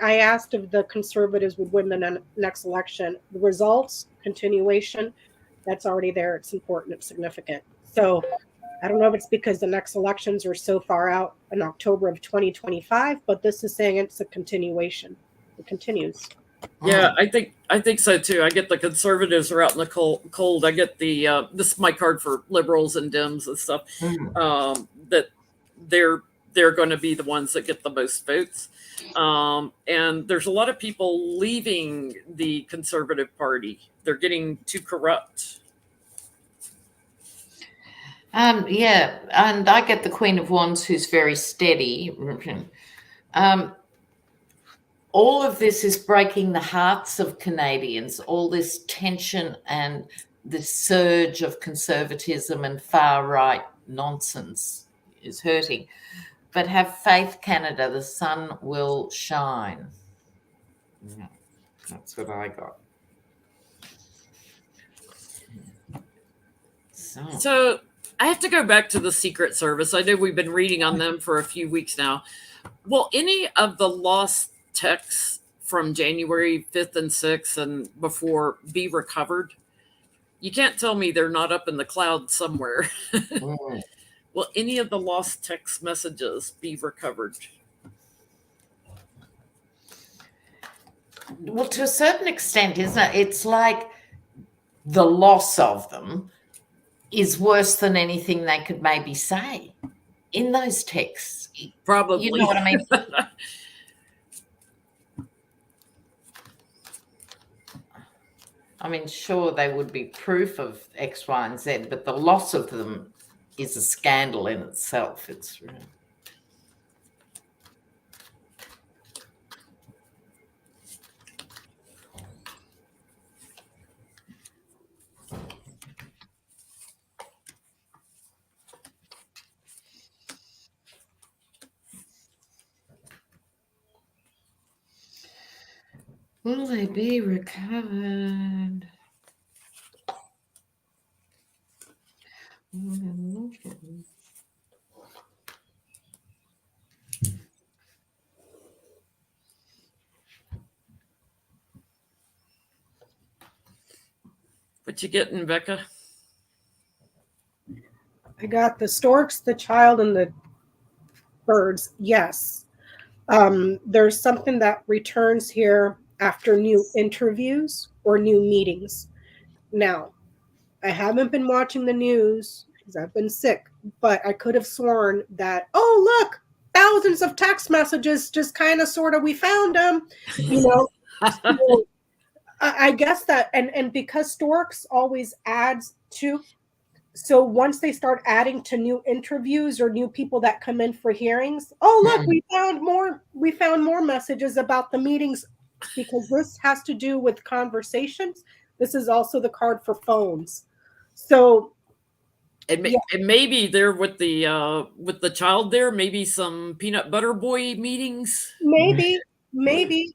I asked if the Conservatives would win the next election. The results, continuation, that's already there. It's important. It's significant. So I don't know if it's because the next elections are so far out in October of 2025, but this is saying it's a continuation. It continues. Yeah, I think so too. I get the Conservatives are out in the cold. I get the this is my card for liberals and Dems and stuff. That they're going to be the ones that get the most votes. And there's a lot of people leaving the Conservative Party. They're getting too corrupt. Yeah, and I get the Queen of Wands, who's very steady. All of this is breaking the hearts of Canadians, all this tension and this surge of conservatism and far-right nonsense is hurting. But have faith, Canada, the sun will shine. Yeah, that's what I got. So I have to go back to the Secret Service. I know we've been reading on them for a few weeks now. Will any of the lost texts from January 5th and 6th and before be recovered? You can't tell me they're not up in the cloud somewhere. Will any of the lost text messages be recovered? Well, to a certain extent, isn't it? It's like the loss of them is worse than anything they could maybe say in those texts. Probably. You know what I mean? I mean, sure, they would be proof of X, Y, and Z, but the loss of them is a scandal in itself. It's will they be recovered? What you getting, Becca? I got the storks, the child, and the birds. Yes. There's something that returns here after new interviews or new meetings. Now, I haven't been watching the news because I've been sick, but I could have sworn that, oh, look, thousands of text messages, just kind of sort of, we found them, you know. So I guess that, and because Storks always adds to, so once they start adding to new interviews or new people that come in for hearings, oh look, we found more messages about the meetings, because this has to do with conversations. This is also the card for phones. So and maybe they're with the child there, maybe some peanut butter boy meetings. Maybe.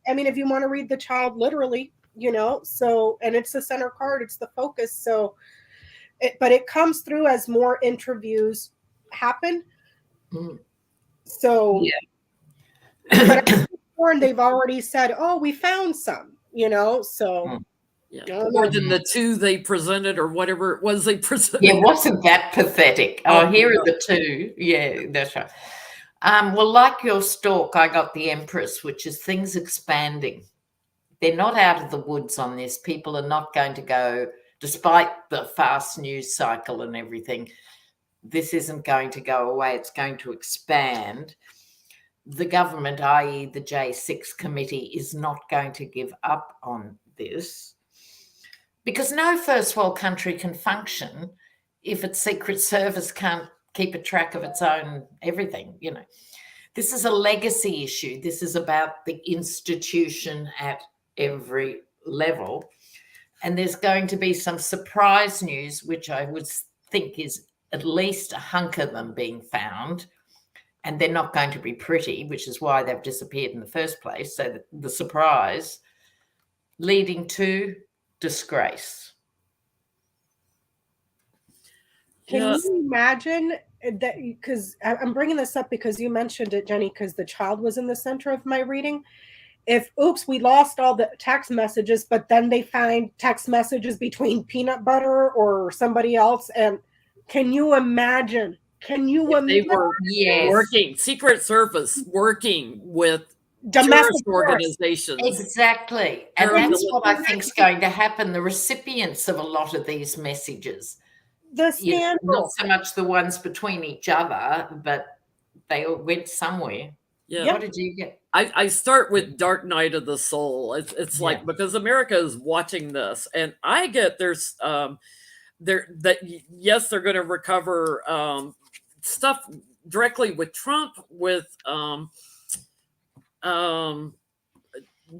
I mean, if you want to read the child literally, you know, so, and it's the center card, it's the focus. So but it comes through as more interviews happen. So but they've already said, oh, we found some, you know, so more than the two they presented or whatever it was they presented. Yeah, wasn't that pathetic? Oh, here are the two. Yeah, that's right. Well, like your stork, I got the Empress, which is things expanding. They're not out of the woods on this. People are not going to go, despite the fast news cycle and everything, this isn't going to go away. It's going to expand. The government, i.e. the J6 committee, is not going to give up on this, because no first world country can function if its Secret Service can't keep a track of its own everything, you know. This is a legacy issue. This is about the institution at every level. And there's going to be some surprise news, which I would think is at least a hunk of them being found. And they're not going to be pretty, which is why they've disappeared in the first place. So the surprise leading to disgrace. Can you imagine that? Because I'm bringing this up because you mentioned it, Jenny, because the child was in the center of my reading. If, oops, we lost all the text messages, but then they find text messages between peanut butter or somebody else. And can you imagine? They were working, Secret Service working with domestic organizations. Exactly. And that's what I think is going to happen. The recipients of a lot of these messages, the scandal, not so much the ones between each other, but they all went somewhere. Yeah. What did you get? I start with Dark Night of the Soul. It's like, because America is watching this, and I get there's yes, they're going to recover stuff directly with Trump, with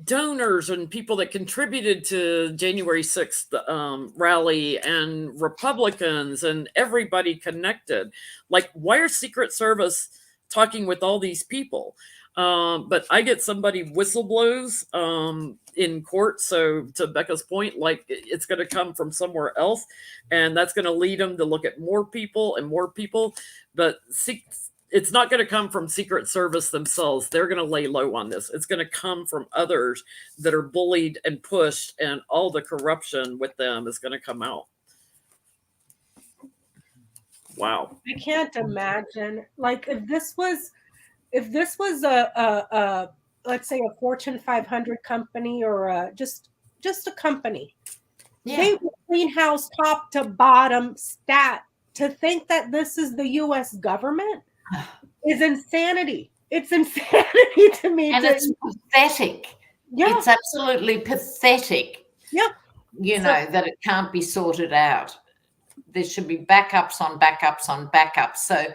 donors and people that contributed to January 6th rally, and Republicans and everybody connected. Like, why are Secret Service talking with all these people? But I get somebody whistleblows in court. So to Becca's point, like, it's going to come from somewhere else, and that's going to lead them to look at more people and more people. But it's not going to come from Secret Service themselves. They're going to lay low on this. It's going to come from others that are bullied and pushed, and all the corruption with them is going to come out. Wow. I can't imagine. Like, if this was a let's say a Fortune 500 company, or just a company, they would clean house top to bottom stat. To think that this is the U.S. government is insanity. It's insanity to me. And it's pathetic. Yeah. It's absolutely pathetic. Yeah. You know, that it can't be sorted out. There should be backups on backups on backups. So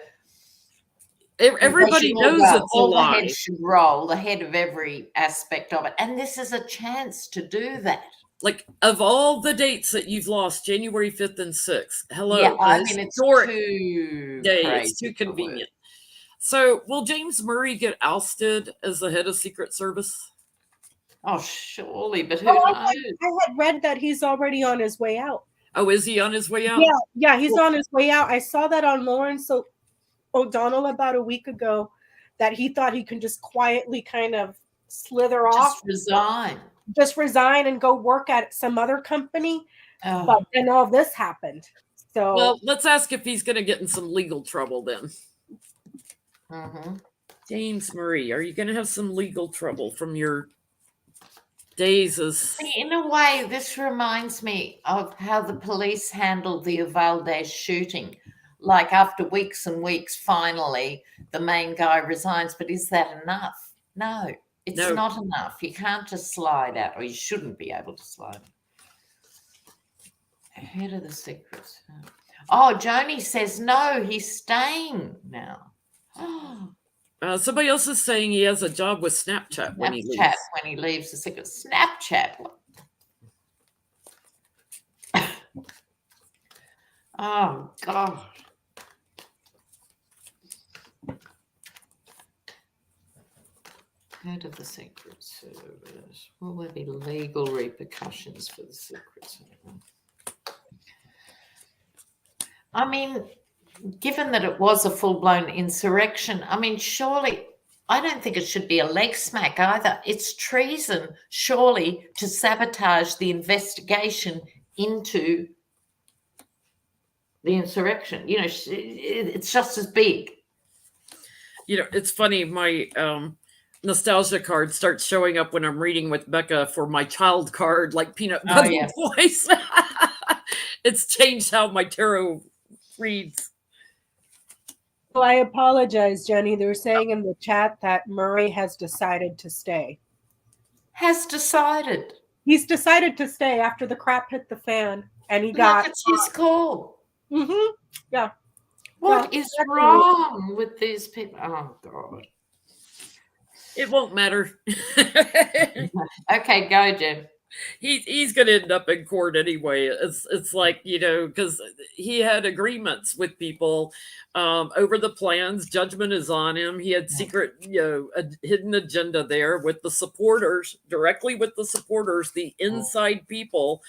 everybody knows it's a lie. The head should roll, the head of every aspect of it. And this is a chance to do that. Like, of all the dates that you've lost, January 5th and 6th, hello. Yeah, I mean, it's too day. It's too convenient. So will James Murray get ousted as the head of Secret Service? Oh, surely, but who knows? I had read that he's already on his way out. Oh, is he on his way out? Yeah, he's on his way out. I saw that on Lawrence O'Donnell about a week ago, that he thought he could just quietly kind of slither off. Just resign and go work at some other company. Oh. But then all this happened. So, well, let's ask if he's going to get in some legal trouble then. Mm-hmm. James Murray, are you going to have some legal trouble from your days as... In a way, this reminds me of how the police handled the Uvalde shooting. Like, after weeks and weeks, finally, the main guy resigns. But is that enough? No. It's not enough. You can't just slide out, or you shouldn't be able to slide out. Head of the Secrets. Oh, Joni says no, he's staying now. Somebody else is saying he has a job with Snapchat when he leaves. When he leaves the Secret. Snapchat. Oh, God. Head of the Secret Service. Will there be legal repercussions for the Secret Service? I mean, given that it was a full-blown insurrection, I mean, surely, I don't think it should be a leg smack either. It's treason, surely, to sabotage the investigation into the insurrection. You know, it's just as big. You know, it's funny, my... nostalgia card starts showing up when I'm reading with Becca for my child card, like peanut butter voice. It's changed how my tarot reads. Well, I apologize, Jenny. They're saying in the chat that Murray has decided to stay. Has decided? He's decided to stay after the crap hit the fan, and it's his call. Mm-hmm. Yeah. What is wrong with these people? Oh, God. It won't matter. Okay, go, Jim. He's going to end up in court anyway. It's like, you know, because he had agreements with people over the plans. Judgment is on him. He had secret, you know, a hidden agenda there with the supporters, directly with the supporters, the inside people,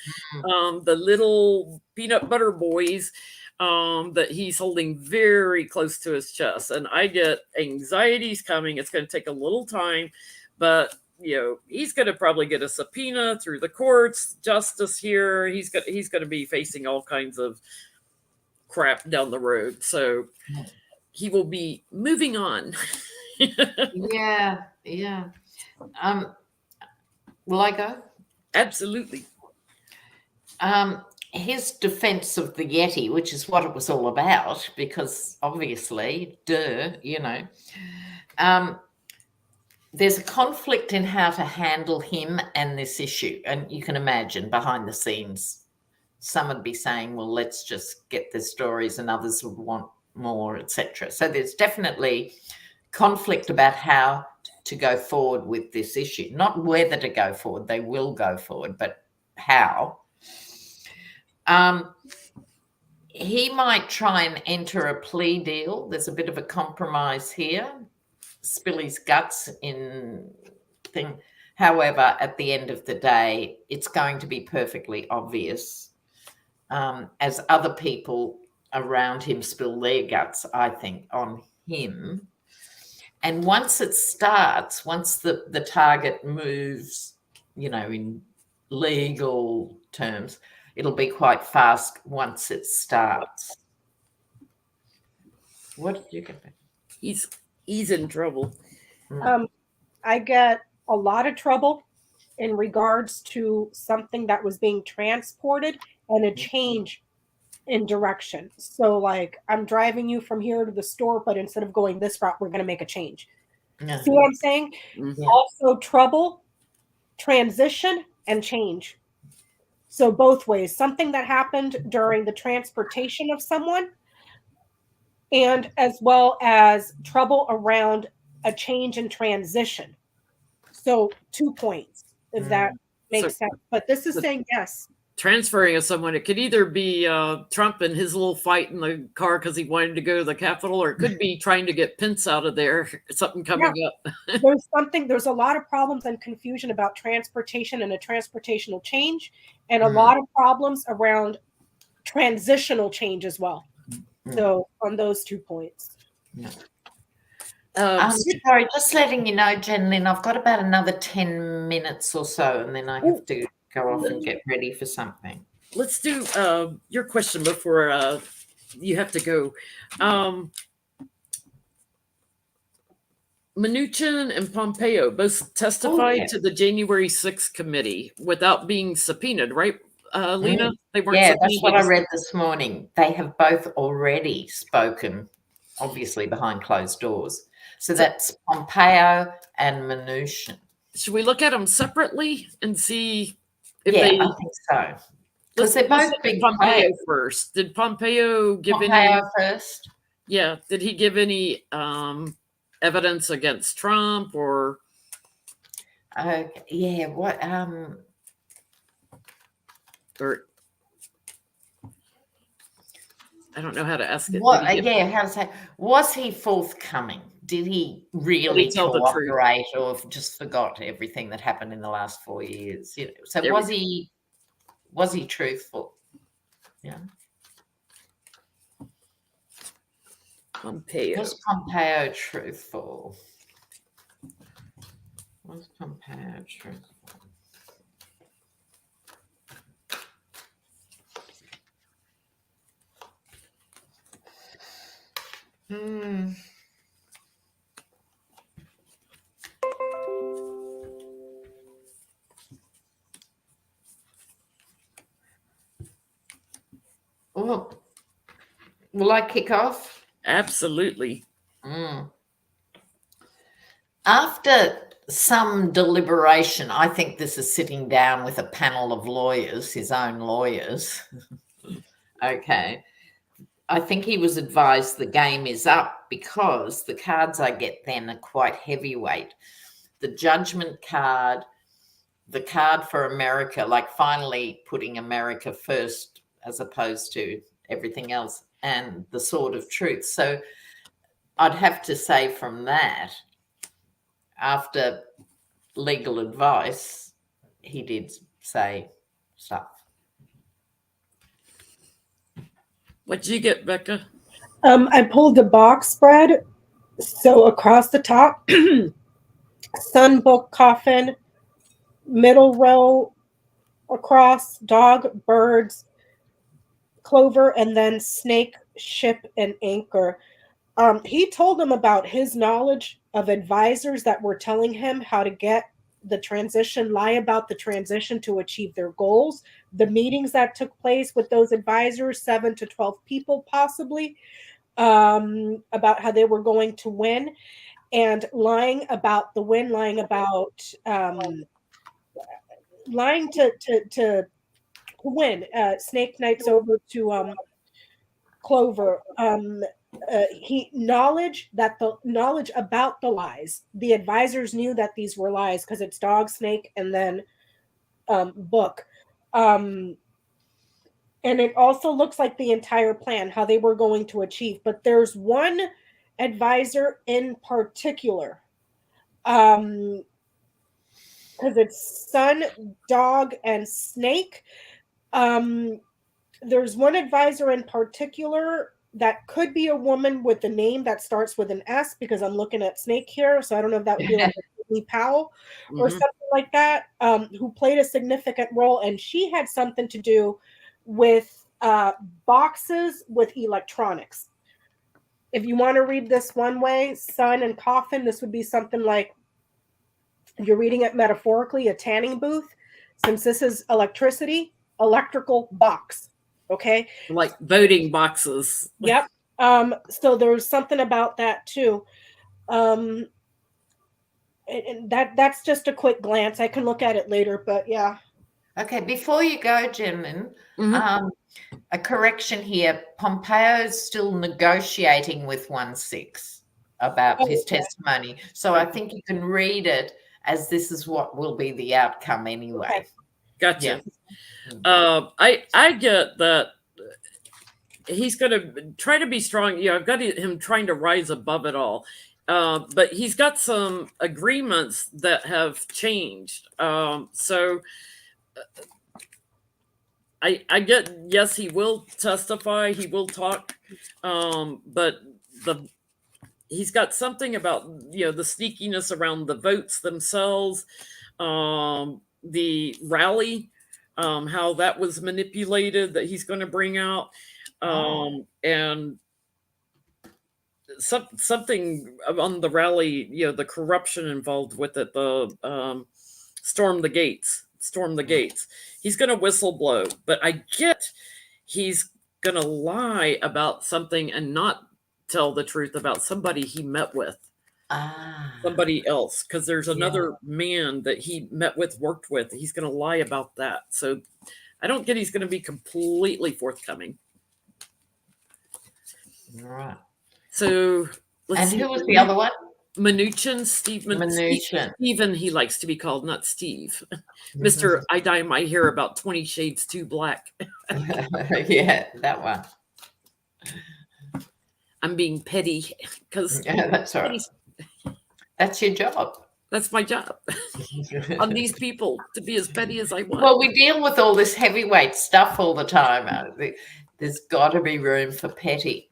the little peanut butter boys. That he's holding very close to his chest. And I get anxieties coming. It's going to take a little time, but you know, he's going to probably get a subpoena through the courts, justice here. He's going to be facing all kinds of crap down the road. So he will be moving on. Yeah. Will I go? Absolutely. His defense of the Yeti, which is what it was all about, because obviously, you know, there's a conflict in how to handle him and this issue. And you can imagine behind the scenes some would be saying, well, let's just get the stories, and others would want more, etc. So there's definitely conflict about how to go forward with this issue. Not whether to go forward, they will go forward, but how. He might try and enter a plea deal. There's a bit of a compromise here. Spill his guts in thing. However, at the end of the day, it's going to be perfectly obvious as other people around him spill their guts, I think, on him. And once it starts, once the target moves, in legal terms, it'll be quite fast once it starts. What did you get back? He's in trouble. I get a lot of trouble in regards to something that was being transported and a change in direction. So like, I'm driving you from here to the store, but instead of going this route, we're going to make a change. See what I'm saying? Mhm. Also trouble, transition, and change. So both ways, something that happened during the transportation of someone, and as well as trouble around a change in transition. So 2 points, if that makes sense. But this is saying yes. Transferring of someone, it could either be Trump and his little fight in the car because he wanted to go to the Capitol, or it could be trying to get Pence out of there, something coming up. There's a lot of problems and confusion about transportation and a transportational change, and a lot of problems around transitional change as well. So on those 2 points. Sorry, just letting you know, Jen Lynn, I've got about another 10 minutes or so, and then I have to go off and get ready for something. Let's do your question before you have to go. Mnuchin and Pompeo both testified to the January 6th committee without being subpoenaed, right, Lena? They weren't. Yeah, that's what I read this morning. They have both already spoken, obviously behind closed doors. So that's Pompeo and Mnuchin. Should we look at them separately and see if I think so. Because they're both big Pompeo players. first. Did Pompeo give Pompeo first? Yeah. Did he give any evidence against Trump or? Yeah. What? Or I don't know how to ask it. How to say? Was he forthcoming? Did he really cooperate, or just forgot everything that happened in the last 4 years? So was he truthful? Yeah. Pompeo. Was Pompeo truthful? Was Pompeo truthful? Oh, will I kick off? Absolutely. After some deliberation, I think this is sitting down with a panel of lawyers, his own lawyers. Okay. I think he was advised the game is up because the cards I get then are quite heavyweight. The judgment card, the card for America, like finally putting America first as opposed to everything else, and the sword of truth. So I'd have to say from that, after legal advice, he did say stuff. What did you get, Becca? I pulled the box spread. So across the top, sun, book, coffin, middle row across, dog, birds, clover, and then snake, ship, and anchor. He told them about his knowledge of advisors that were telling him how to get the transition, lie about the transition to achieve their goals, the meetings that took place with those advisors, 7 to 12 people possibly, about how they were going to win, and lying about the win, lying about lying to win. Snake Knight's over to Clover. Knowledge about the lies. The advisors knew that these were lies because it's Dog, Snake, and then Book. And it also looks like the entire plan, how they were going to achieve. But there's one advisor in particular. Because it's Sun, Dog, and Snake. There's one advisor in particular that could be a woman with a name that starts with an S, because I'm looking at Snake here. So I don't know if that would be like a Powell or something like that, who played a significant role. And she had something to do with boxes with electronics. If you want to read this one way, Sun and Coffin, this would be something like, if you're reading it metaphorically, a tanning booth. Since this is electricity, electrical box. Okay. Like voting boxes. Yep. So there's something about that too. And that's just a quick glance. I can look at it later, but yeah. Okay, before you go, gentlemen, a correction here. Pompeo's still negotiating with 1/6 about his testimony. So I think you can read it as this is what will be the outcome anyway. Okay. Gotcha. Yeah. I get that he's going to try to be strong. Yeah, I've got him trying to rise above it all. But he's got some agreements that have changed. So I get, yes, he will testify, he will talk, but he's got something about, the sneakiness around the votes themselves, the rally, how that was manipulated, that he's going to bring out, and something on the rally, the corruption involved with it, the storm the gates. He's going to whistleblow, but I get he's going to lie about something and not tell the truth about somebody he met with. Somebody else, because there's another man that he met with, worked with. He's going to lie about that. So I don't get he's going to be completely forthcoming. All right. So let's see. Who was the other one? Mnuchin, Steven, he likes to be called, not Steve. Mr. I dye my hair about 20 shades too black. Yeah, that one. I'm being petty because that's all right. That's your job. That's my job. On these people, to be as petty as I want. Well, we deal with all this heavyweight stuff all the time. There's got to be room for petty.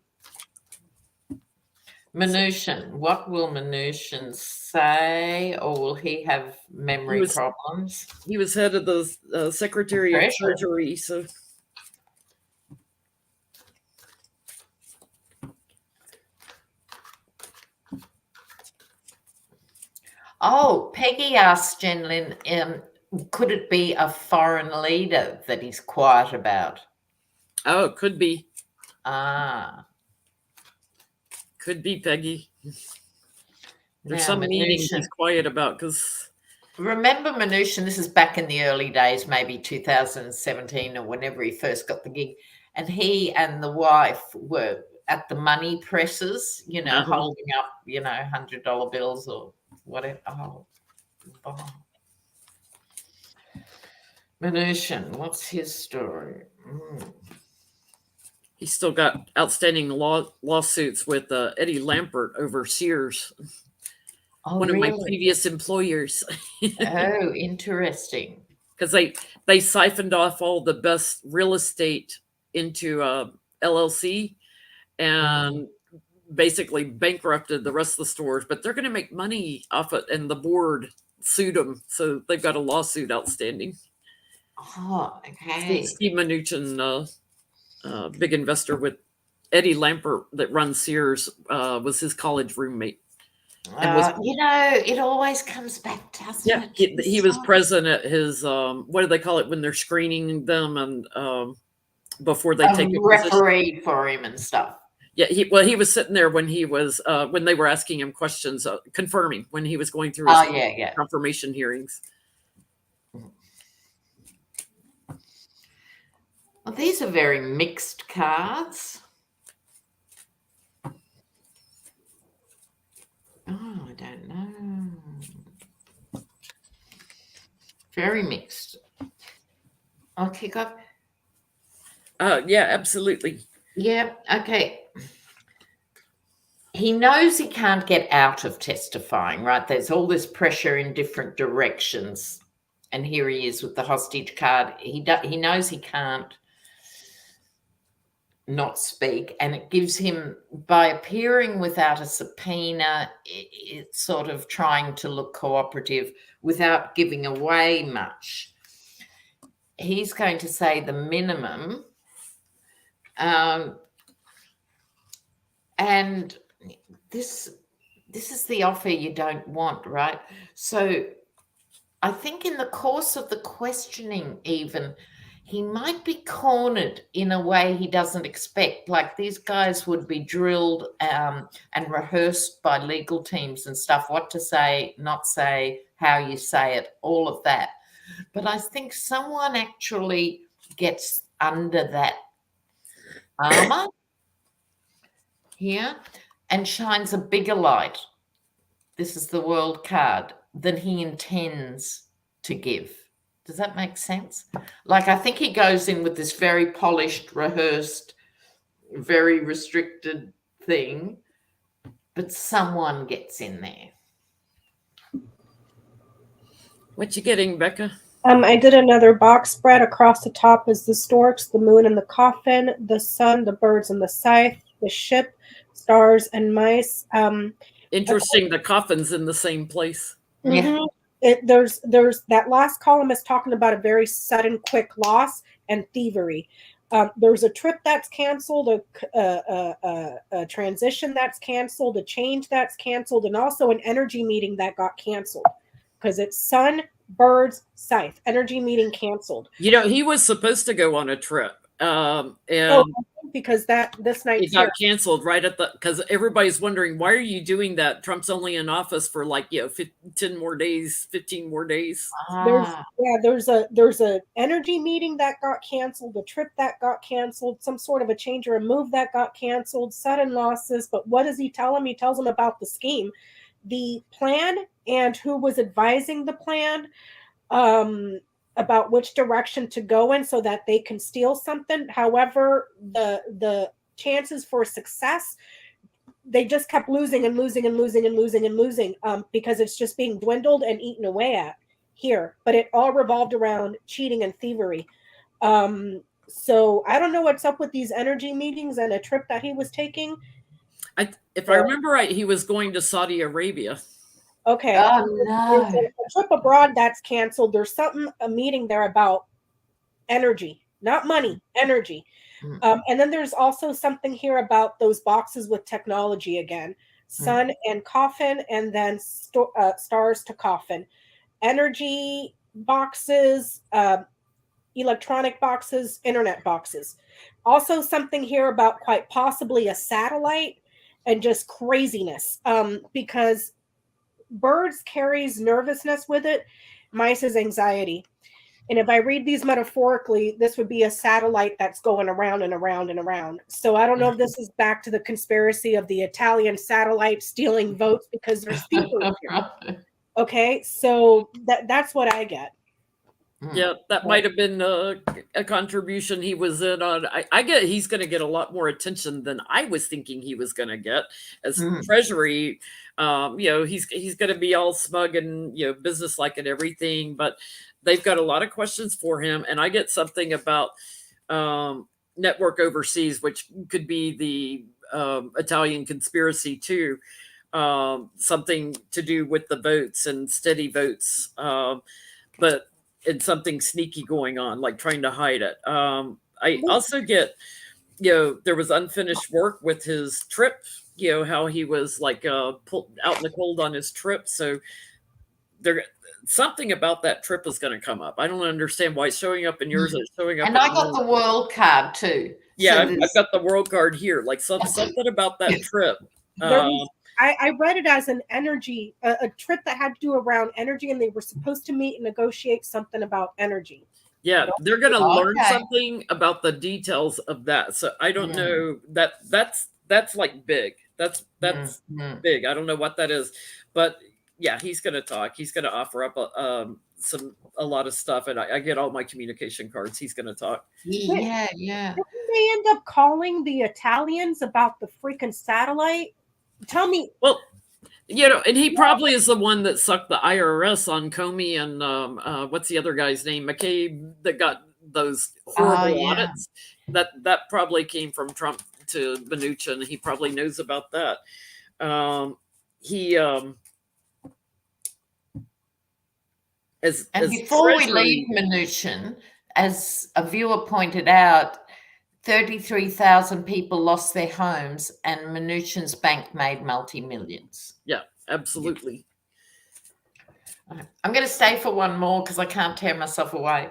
Mnuchin, what will Mnuchin say, or will he have memory problems? He was head of the Secretary of Treasury, so. Oh, Peggy asked Jen Lynn, could it be a foreign leader that he's quiet about? Oh, it could be. Could be, Peggy. There's some meetings he's quiet about because. Remember Mnuchin, this is back in the early days, maybe 2017 or whenever he first got the gig, and he and the wife were at the money presses, holding up, $100 bills or whatever. Mnuchin, what's his story? He's still got outstanding lawsuits with Eddie Lampert over Sears, one of my previous employers. Oh, interesting. Because they siphoned off all the best real estate into LLC and basically bankrupted the rest of the stores. But they're going to make money off it, and the board sued them. So they've got a lawsuit outstanding. Oh, okay. Steve Mnuchin, big investor with Eddie Lampert that runs Sears, was his college roommate. And it always comes back to us. Yeah, he was present at his what do they call it when they're screening them and before they take a referee for him and stuff. Yeah, he was sitting there when he was when they were asking him questions, confirming when he was going through his confirmation hearings. Well, these are very mixed cards. Oh, I don't know. Very mixed. I'll kick off. Yeah, absolutely. Yeah, okay. He knows he can't get out of testifying, right? There's all this pressure in different directions. And here he is with the hostage card. He knows he can't not speak, and it gives him, by appearing without a subpoena, it's sort of trying to look cooperative without giving away much. He's going to say the minimum, and this is the offer you don't want, right? So I think in the course of the questioning, even, he might be cornered in a way he doesn't expect. Like, these guys would be drilled and rehearsed by legal teams and stuff, what to say, not say, how you say it, all of that. But I think someone actually gets under that armor here and shines a bigger light. This is the world card than he intends to give. Does that make sense? Like, I think he goes in with this very polished, rehearsed, very restricted thing, but someone gets in there. What you getting, Becca? I did another box spread. Across the top is the storks, the moon and the coffin, the sun, the birds and the scythe, the ship, stars and mice. Interesting. The coffin's in the same place. Yeah. There's that last column is talking about a very sudden, quick loss and thievery. There's a trip that's canceled, a transition that's canceled, a change that's canceled, and also an energy meeting that got canceled because it's sun, birds, scythe. Energy meeting canceled. You know, he was supposed to go on a trip, and because this night it got canceled right at the, because everybody's wondering, why are you doing that? Trump's only in office for like 10 more days, 15 more days. There's a energy meeting that got canceled, a trip that got canceled, some sort of a change or a move that got canceled, sudden losses. But what does he tell him? He tells him about the scheme, the plan, and who was advising the plan, about which direction to go in so that they can steal something. However, the chances for success, they just kept losing and losing and losing and losing and losing, because it's just being dwindled and eaten away at here. But it all revolved around cheating and thievery. So I don't know what's up with these energy meetings and a trip that he was taking. If I remember right, he was going to Saudi Arabia. Okay. Oh, no. There's a trip abroad that's canceled. There's a meeting there about energy, not money, energy. And then there's also something here about those boxes with technology again. Sun and coffin, and then stars to coffin. Energy boxes, electronic boxes, internet boxes. Also something here about quite possibly a satellite and just craziness, because birds carries nervousness with it. Mice is anxiety. And if I read these metaphorically, this would be a satellite that's going around and around and around. So I don't know if this is back to the conspiracy of the Italian satellite stealing votes because there's people here. Okay, so that's what I get. Yeah, that might have been a contribution he was in on. I get he's going to get a lot more attention than I was thinking he was going to get as Treasury. He's going to be all smug and businesslike and everything, but they've got a lot of questions for him. And I get something about network overseas, which could be the Italian conspiracy too. Something to do with the votes and steady votes, but it's something sneaky going on, like trying to hide it. I also get, there was unfinished work with his trip, how he was like pulled out in the cold on his trip. So something about that trip is going to come up. I don't understand why it's showing up in yours. It's showing up. And I got the world card too. Yeah, so I've got the world card here. Like something about that trip. I read it as an energy, a trip that had to do around energy, and they were supposed to meet and negotiate something about energy. Yeah, they're going to learn Okay. something about the details of that. So I don't know that's like big. That's big. I don't know what that is, but yeah, he's going to talk. He's going to offer up a lot of stuff, and I get all my communication cards. He's going to talk. Yeah. Didn't they end up calling the Italians about the freaking satellite? Tell me. Well, and he probably is the one that sucked the IRS on Comey and what's the other guy's name? McCabe, that got those horrible audits. That probably came from Trump to Mnuchin. He probably knows about that. Before we leave Mnuchin, as a viewer pointed out, 33,000 people lost their homes, and Mnuchin's bank made multi-millions. Yeah, absolutely. I'm going to stay for one more because I can't tear myself away.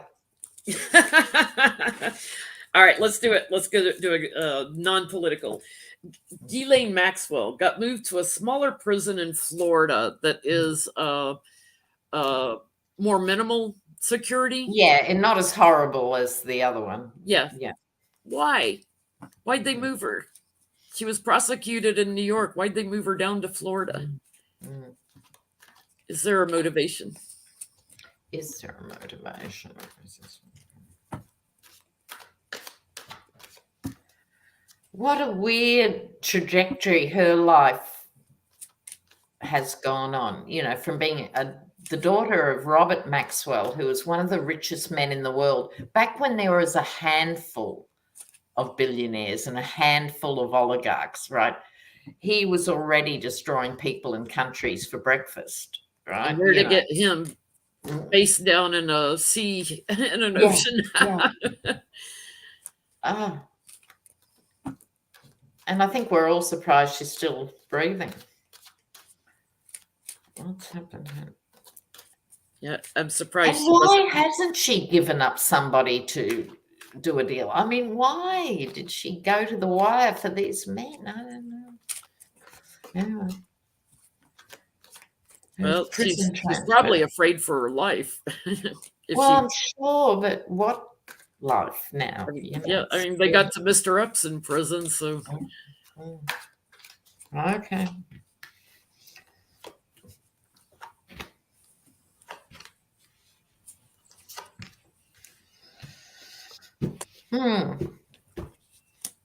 All right, let's do it. Let's go do a non-political. Ghislaine Maxwell got moved to a smaller prison in Florida that is more minimal security. Yeah, and not as horrible as the other one. Yeah. Yeah. Why? Why'd they move her? She was prosecuted in New York. Why'd they move her down to Florida? Is there a motivation? Is there a motivation? What a weird trajectory her life has gone on, from being the daughter of Robert Maxwell, who was one of the richest men in the world, back when there was a handful of billionaires and a handful of oligarchs, right? He was already destroying people and countries for breakfast, right? And where to get him face down in a sea, in an ocean. And I think we're all surprised she's still breathing. What's happened here? Yeah, I'm surprised. And why hasn't she given up somebody to do a deal? I mean, why did she go to the wire for these men? I don't know. Anyway. Well, she's probably afraid for her life. I'm sure, but what life now? Yeah, I mean, they got to Mr. Epps in prison, so. Okay.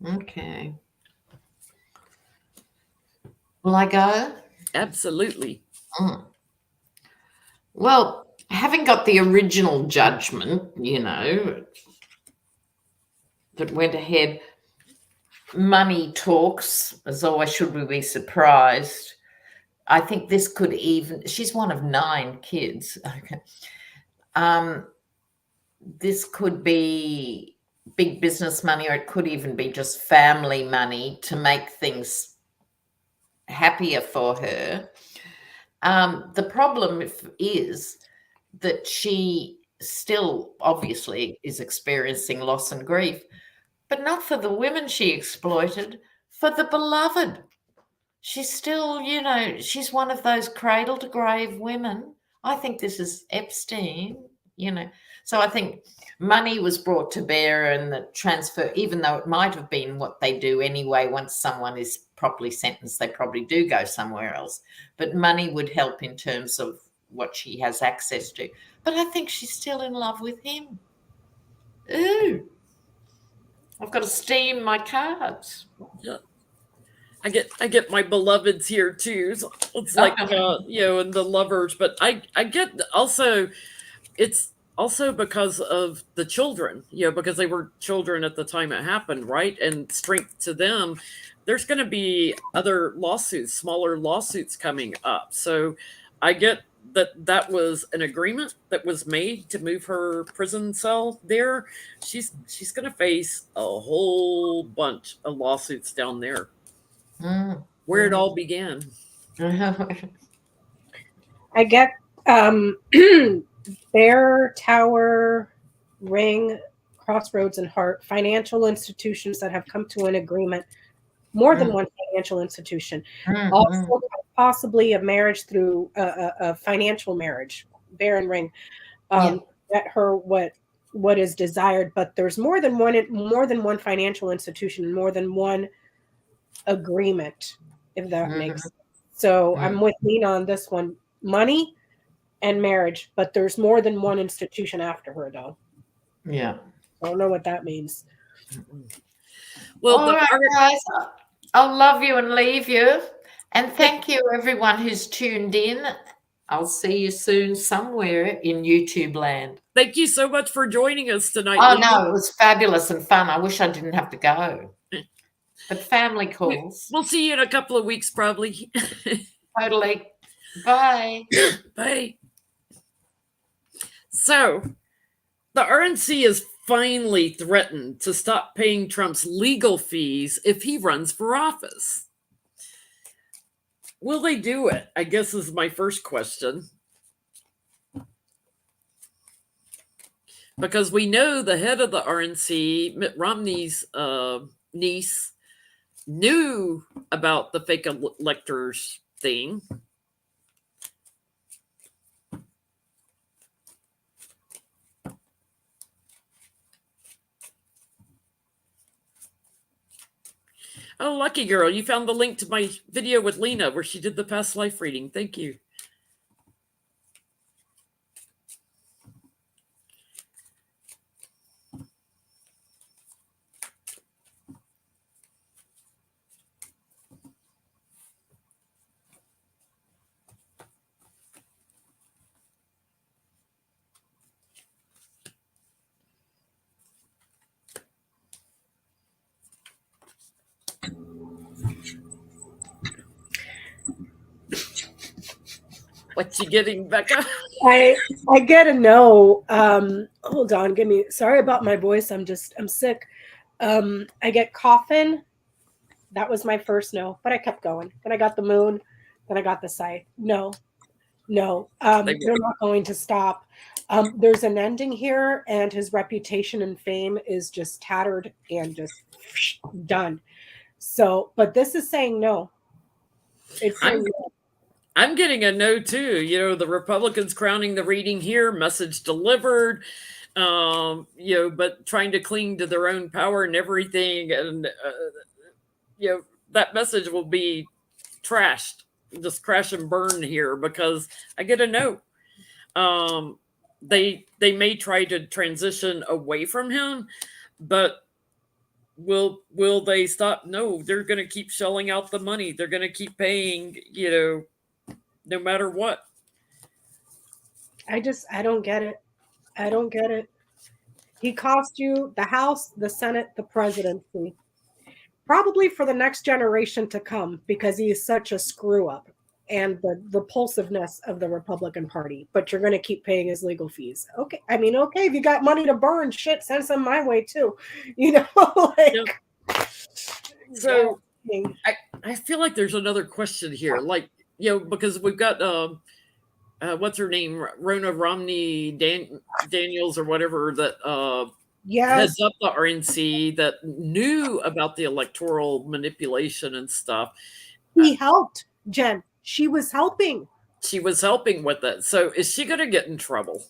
Okay. Will I go? Absolutely. Well, having got the original judgment, that went ahead, money talks, as always. Should we be surprised? I think this could even, she's one of 9 kids. Okay. This could be big business money, or it could even be just family money to make things happier for her. The problem is that she still obviously is experiencing loss and grief, but not for the women she exploited, for the beloved. She's still, she's one of those cradle to grave women. I think this is Epstein, So I think money was brought to bear, and the transfer, even though it might have been what they do anyway, once someone is properly sentenced, they probably do go somewhere else. But money would help in terms of what she has access to. But I think she's still in love with him. Ooh. I've got to steam my cards. Yeah. I get my beloveds here too. So it's like and the lovers, but I get also, it's also because of the children, because they were children at the time it happened, right? And strength to them. There's going to be other lawsuits, smaller lawsuits coming up. So I get that was an agreement that was made to move her prison cell there. She's going to face a whole bunch of lawsuits down there. Where it all began. I get Bear, Tower, Ring, Crossroads, and Hart, financial institutions that have come to an agreement, more than one financial institution. Also, possibly a marriage through a financial marriage, Bear and Ring. Get her what what is desired, but there's more than one financial institution, more than one agreement, if that makes sense. So I'm with Lena on this one. Money and marriage, but there's more than one institution after her, though. Yeah. I don't know what that means. Well, all right, guys, I'll love you and leave you. And thank you, everyone who's tuned in. I'll see you soon somewhere in YouTube land. Thank you so much for joining us tonight. Oh, no, it was fabulous and fun. I wish I didn't have to go. But family calls. We'll see you in a couple of weeks, probably. Totally. Bye. Bye. So, the RNC is finally threatened to stop paying Trump's legal fees if he runs for office. Will they do it? I guess is my first question. Because we know the head of the RNC, Mitt Romney's niece, knew about the fake electors thing. Oh, lucky girl, you found the link to my video with Lena where she did the past life reading. Thank you. What you getting, Becca? I get a no. Hold on, sorry about my voice. I'm sick. I get coughing. That was my first no, but I kept going. Then I got the moon. Then I got the scythe. No. They're not going to stop. There's an ending here, and his reputation and fame is just tattered and just done. So, but this is saying no. It's saying no. I'm getting a no too. You know, the Republicans crowning the reading here, message delivered, but trying to cling to their own power and everything. And, that message will be trashed, just crash and burn here because I get a no. They may try to transition away from him, but will they stop? No, they're going to keep shelling out the money. They're going to keep paying, no matter what. I don't get it. I don't get it. He cost you the House, the Senate, the presidency. Probably for the next generation to come because he is such a screw up and the repulsiveness of the Republican Party. But you're going to keep paying his legal fees. Okay. I mean, okay, if you got money to burn, shit, send some my way too. So I feel like there's another question here. Like, because we've got what's her name, Rona Romney Daniels or whatever that heads up the RNC that knew about the electoral manipulation and stuff. He helped, Jen. She was helping. She was helping with it. So is she going to get in trouble?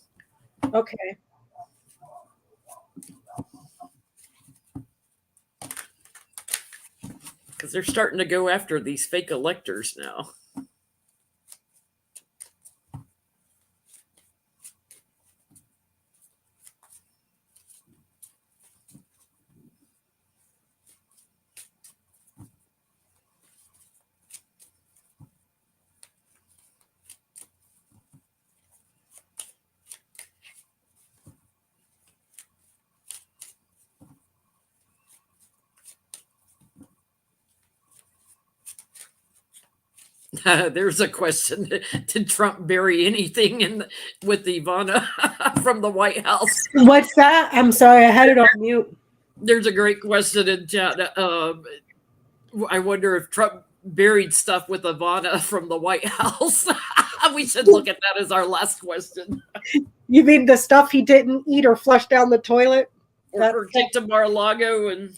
Okay. Because they're starting to go after these fake electors now. There's a question. Did Trump bury anything with Ivana from the White House? What's that? I'm sorry, I had it on mute. There's a great question in chat. I wonder if Trump buried stuff with Ivana from the White House. We should look at that as our last question. You mean the stuff he didn't eat or flush down the toilet? Or take to Mar-a-Lago and...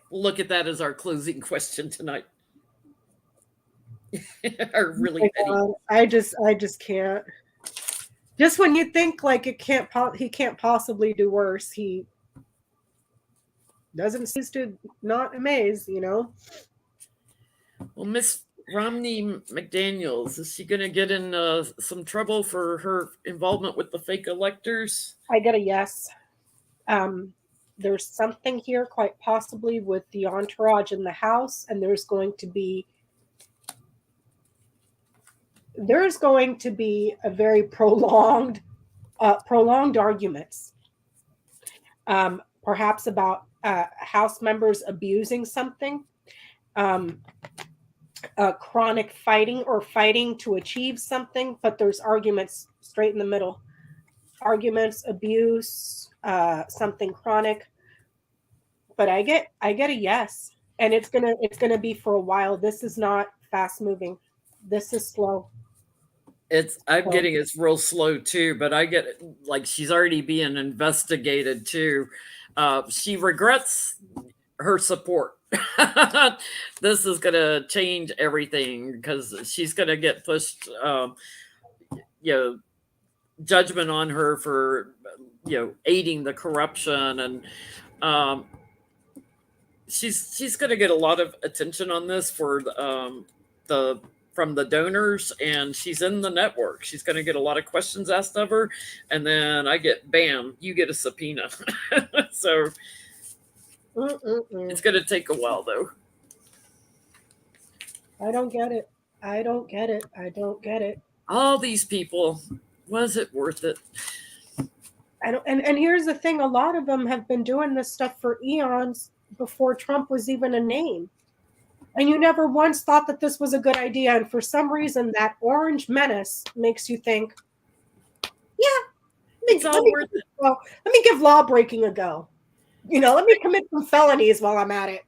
We'll look at that as our closing question tonight. I just can't. Just when you think like he can't possibly do worse, he doesn't cease to not amaze, you know. Well, Miss Romney McDaniels, is she going to get in some trouble for her involvement with the fake electors? I get a yes. There's something here, quite possibly, with the entourage in the House, and there's going to be a very prolonged arguments, perhaps about House members abusing something, chronic fighting or fighting to achieve something, but there's arguments straight in the middle. Arguments, abuse, something chronic. But I get a yes, and it's gonna be for a while. This is not fast moving. This is slow. I'm getting it's real slow too, but I get like she's already being investigated too. She regrets her support. This is going to change everything because she's going to get pushed, judgment on her for, aiding the corruption. And she's going to get a lot of attention on this for from the donors, and she's in the network. She's going to get a lot of questions asked of her. And then you get a subpoena. So it's going to take a while, though. I don't get it. All these people, was it worth it? And here's the thing: a lot of them have been doing this stuff for eons before Trump was even a name, and you never once thought that this was a good idea. And for some reason, that orange menace makes you think, let me give law breaking a go. Let me commit some felonies while I'm at it.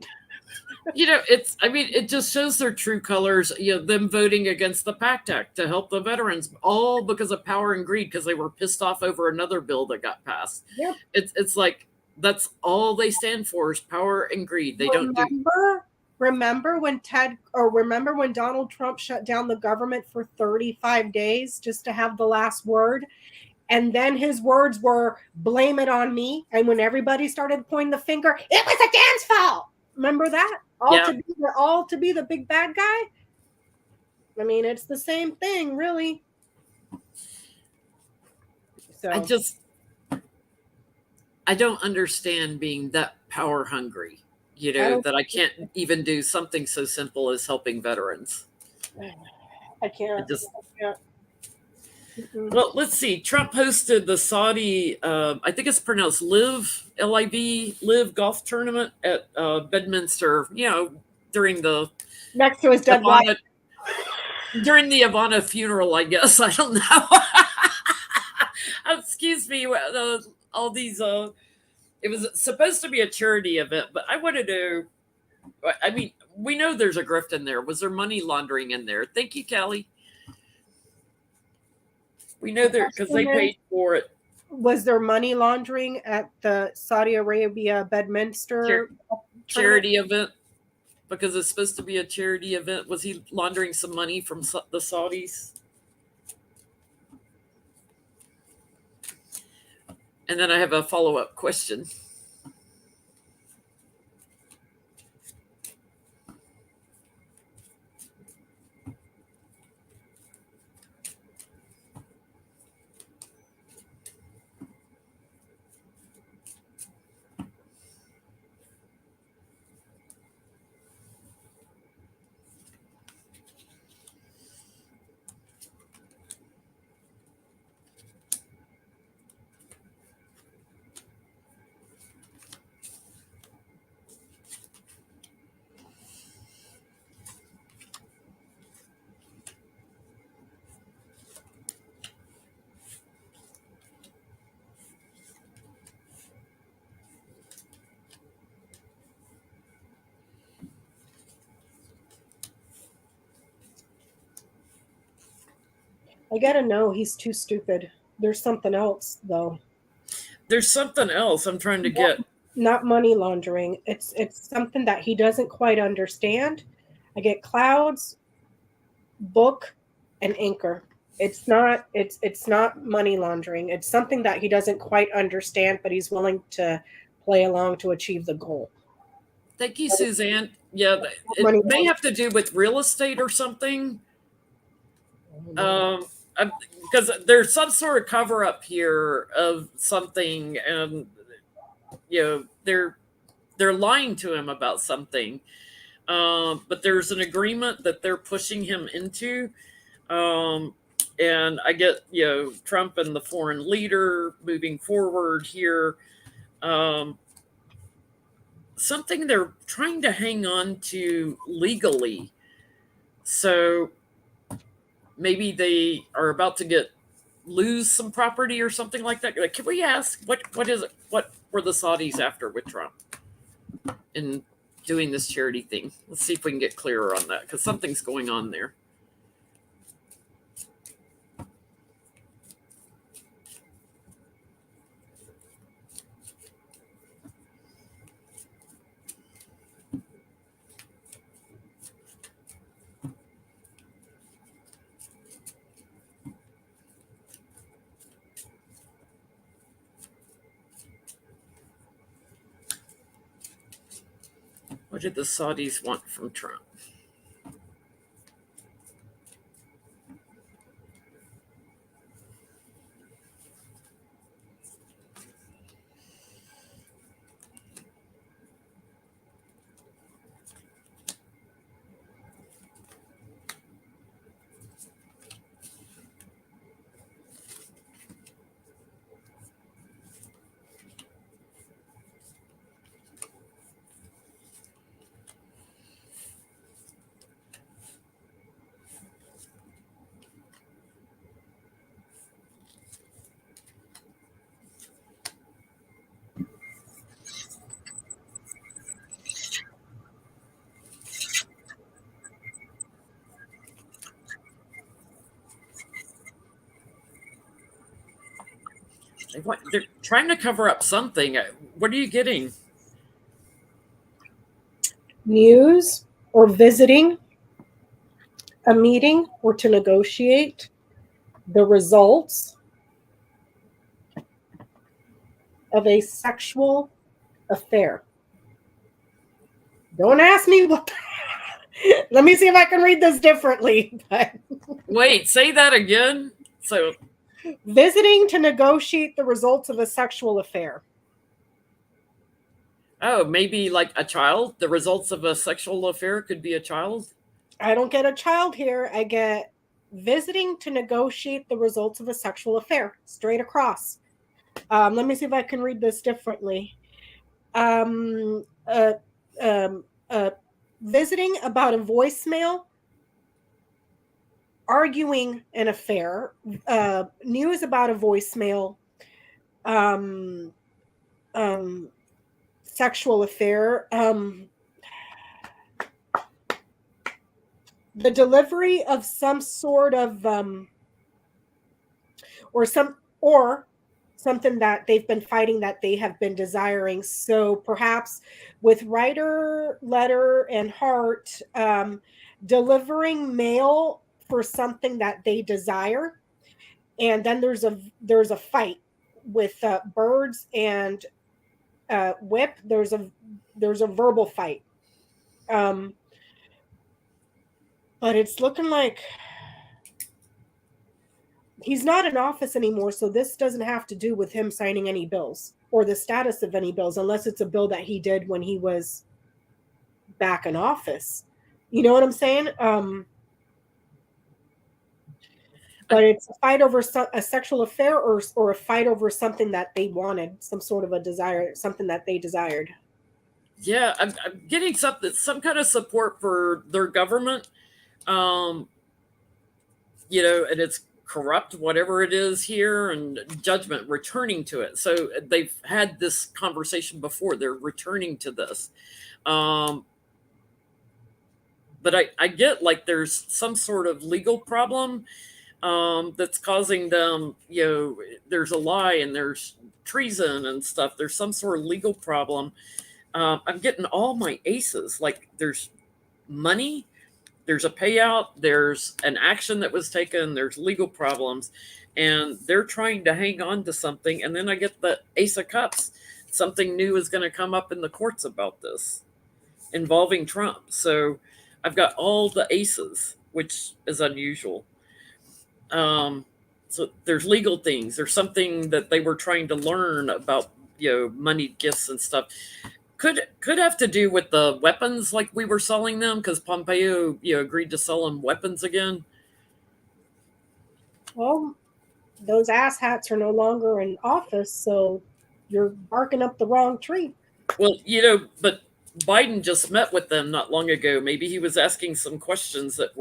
It just shows their true colors, them voting against the PACT Act to help the veterans, all because of power and greed, because they were pissed off over another bill that got passed. Yep. It's like, that's all they stand for is power and greed. They remember when Donald Trump shut down the government for 35 days just to have the last word? And then his words were, blame it on me. And when everybody started pointing the finger, it was a Dan's fault. Remember that? All to be the big bad guy? I mean, it's the same thing, really. So I don't understand being that power hungry, that I can't even do something so simple as helping veterans. I can't. Well, let's see. Trump hosted the Saudi, I think it's pronounced Live golf tournament at Bedminster, during the next to his dead wife. During the Ivana funeral, I guess. I don't know. Excuse me. All these, it was supposed to be a charity event, but I want to know. I mean, we know there's a grift in there. Was there money laundering in there? Thank you, Callie. We know there because they paid for it. Was there money laundering at the Saudi Arabia Bedminster charity event? Because it's supposed to be a charity event. Was he laundering some money from the Saudis? And then I have a follow-up question. I gotta know he's too stupid. There's something else, though. There's something else I'm trying to get. Not money laundering. It's something that he doesn't quite understand. I get clouds, book, and anchor. It's not money laundering. It's something that he doesn't quite understand, but he's willing to play along to achieve the goal. Thank you, Suzanne. Yeah, Money it may have to do with real estate or something. Because there's some sort of cover up here of something, and they're lying to him about something. But there's an agreement that they're pushing him into. And I get, Trump and the foreign leader moving forward here. Something they're trying to hang on to legally. So maybe they are about to lose some property or something like that. Like, can we ask what is it? What were the Saudis after with Trump in doing this charity thing? Let's see if we can get clearer on that, because something's going on there. What did the Saudis want from Trump? They're trying to cover up something. What are you getting? News or visiting a meeting or to negotiate the results of a sexual affair. Don't ask me what. Let me see if I can read this differently. But Wait, say that again. So, visiting to negotiate the results of a sexual affair. oh, maybe like a child. The results of a sexual affair could be a child. I don't get a child here. I get visiting to negotiate the results of a sexual affair. Straight across. Let me see if I can read this differently. Visiting about a voicemail, arguing an affair, news about a voicemail, sexual affair, the delivery of some sort of or something that they've been fighting, that they have been desiring. So perhaps with writer, letter, and heart, delivering mail for something that they desire. And then there's a fight with birds and whip. There's a verbal fight. But it's looking like he's not in office anymore, so this doesn't have to do with him signing any bills or the status of any bills, unless it's a bill that he did when he was back in office. You know what I'm saying? But it's a fight over a sexual affair or a fight over something that they wanted, some sort of a desire, something that they desired. Yeah, I'm getting some kind of support for their government. And it's corrupt, whatever it is here, and judgment returning to it. So they've had this conversation before. They're returning to this. But I get like there's some sort of legal problem that's causing them, there's a lie and there's treason and stuff. There's some sort of legal problem. I'm getting all my aces. Like there's money, there's a payout, there's an action that was taken, there's legal problems, and they're trying to hang on to something. And then I get the Ace of Cups. Something new is going to come up in the courts about this involving Trump. So I've got all the aces, which is unusual. So there's legal things. There's something that they were trying to learn about, money gifts and stuff. Could have to do with the weapons, like we were selling them, because Pompeo, agreed to sell them weapons again. Well, those asshats are no longer in office, so you're barking up the wrong tree. Well, but Biden just met with them not long ago. Maybe he was asking some questions that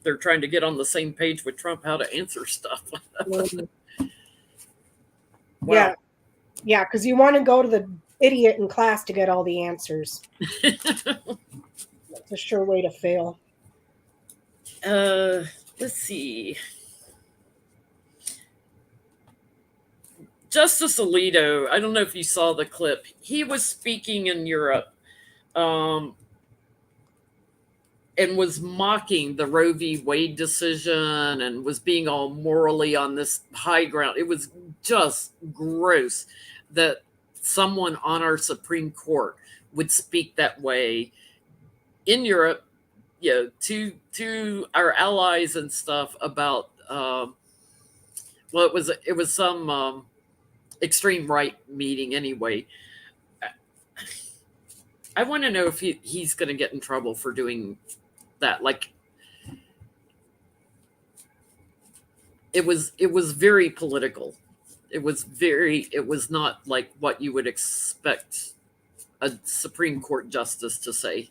they're trying to get on the same page with Trump, how to answer stuff. Wow. Yeah, because you want to go to the idiot in class to get all the answers. That's a sure way to fail. Let's see. Justice Alito, I don't know if you saw the clip. He was speaking in Europe and was mocking the Roe v. Wade decision and was being all morally on this high ground. It was just gross that someone on our Supreme Court would speak that way in Europe, to our allies and stuff about, it was some extreme right meeting anyway. I want to know if he's going to get in trouble for doing that. Like, it was very political. It was not like what you would expect a Supreme Court justice to say.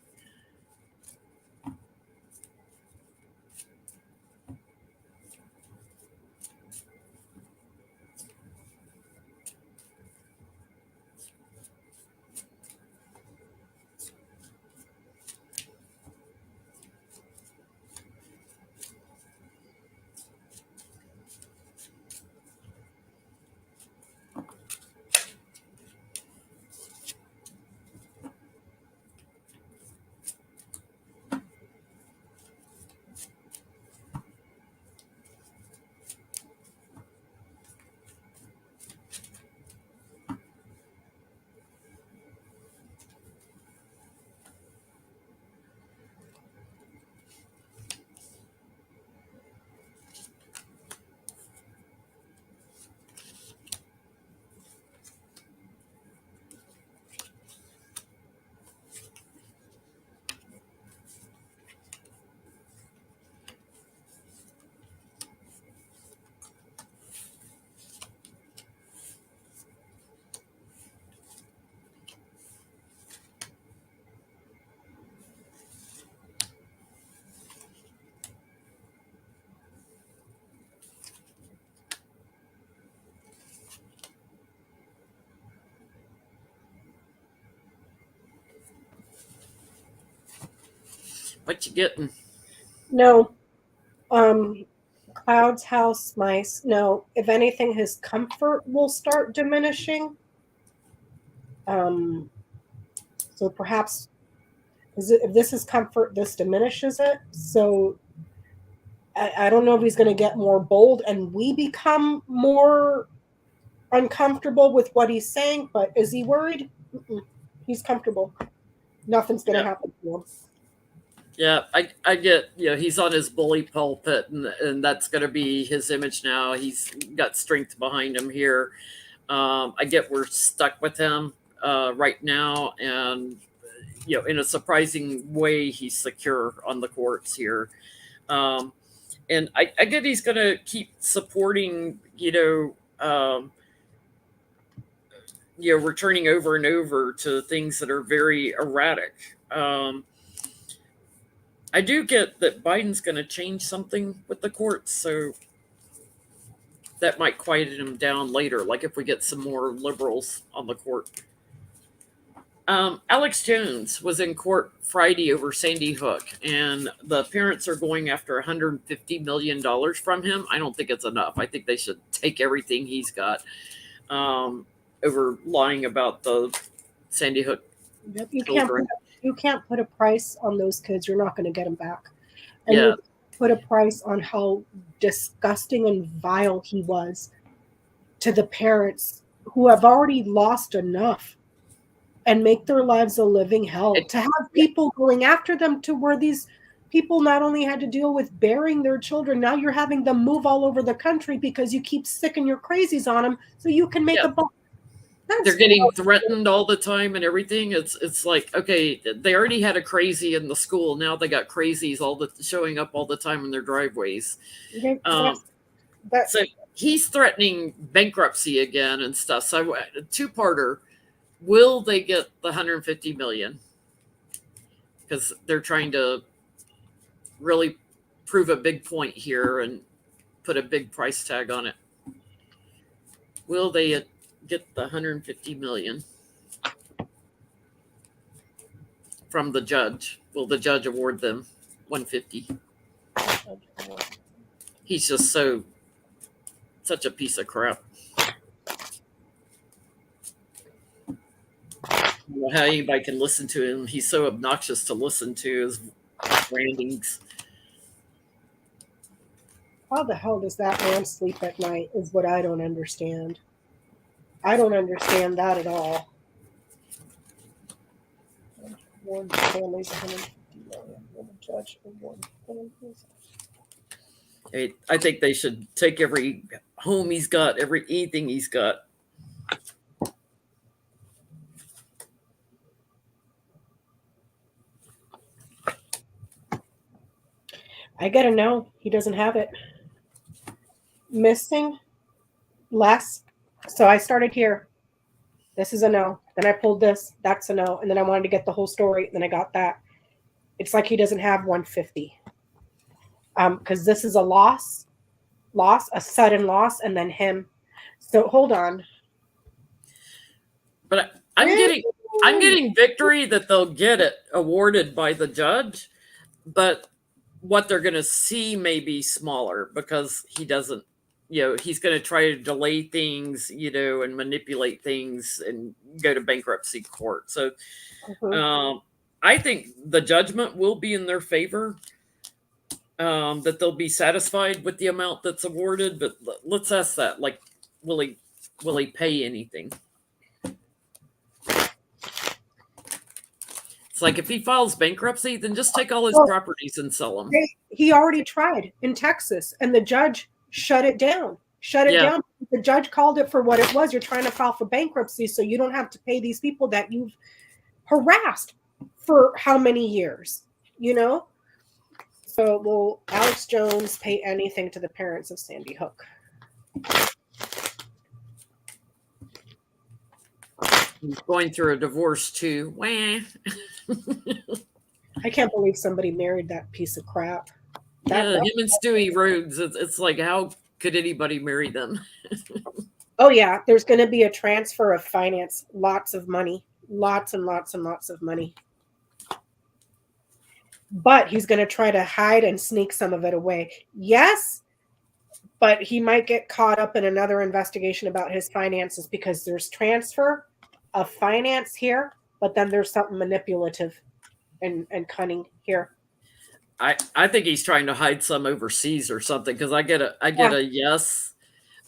What you getting? No. Cloud's house mice. No. If anything, his comfort will start diminishing. So perhaps if this is comfort, this diminishes it. So I don't know if he's going to get more bold and we become more uncomfortable with what he's saying, but is he worried? He's comfortable. Nothing's going to happen to him. Yeah, I get, he's on his bully pulpit, and that's going to be his image now. He's got strength behind him here. I get we're stuck with him right now, and, in a surprising way, he's secure on the courts here. And I get he's going to keep supporting, returning over and over to things that are very erratic. I do get that Biden's going to change something with the courts, so that might quieten him down later, like if we get some more liberals on the court. Alex Jones was in court Friday over Sandy Hook, and the parents are going after $150 million from him. I don't think it's enough. I think they should take everything he's got over lying about the Sandy Hook children. You can't put a price on those kids. You're not going to get them back. and Yeah. you put a price on how disgusting and vile he was to the parents who have already lost enough and make their lives a living hell. To have people going after them to where these people not only had to deal with burying their children, now you're having them move all over the country because you keep sicking your crazies on them so you can make a buck. They're getting threatened all the time and everything. It's like, okay, they already had a crazy in the school. Now they got crazies showing up all the time in their driveways. So he's threatening bankruptcy again and stuff. So a two-parter, will they get the 150 million? Because they're trying to really prove a big point here and put a big price tag on it. Will they get the 150 million from the judge? Will the judge award them 150? He's just such a piece of crap. I don't know how anybody can listen to him. He's so obnoxious to listen to, his rantings. How the hell does that man sleep at night is what I don't understand. I don't understand that at all. I think they should take every home he's got, anything he's got. I gotta know he doesn't have it. Missing less. So I started here. This is a no. Then I pulled this. That's a no. And then I wanted to get the whole story. Then I got that. It's like he doesn't have 150. Because this is a loss, a sudden loss, and then him. So hold on. But I'm getting victory that they'll get it awarded by the judge, but what they're going to see may be smaller because he doesn't, he's going to try to delay things, and manipulate things and go to bankruptcy court. So I think the judgment will be in their favor, that they'll be satisfied with the amount that's awarded. But let's ask that, like, will he pay anything? It's like if he files bankruptcy, then just take all his properties and sell them. He already tried in Texas, and the judge shut it down. Down. The judge called it for what it was. You're trying to file for bankruptcy, so you don't have to pay these people that you've harassed for how many years, So will Alex Jones pay anything to the parents of Sandy Hook? He's going through a divorce too. Wah. I can't believe somebody married that piece of crap. Him and Stewie Rhodes. It's like, how could anybody marry them? Oh yeah, there's going to be a transfer of finance, lots of money, lots and lots and lots of money. But he's going to try to hide and sneak some of it away. Yes, but he might get caught up in another investigation about his finances because there's transfer of finance here, but then there's something manipulative and cunning here. I think he's trying to hide some overseas or something, because I get a yes,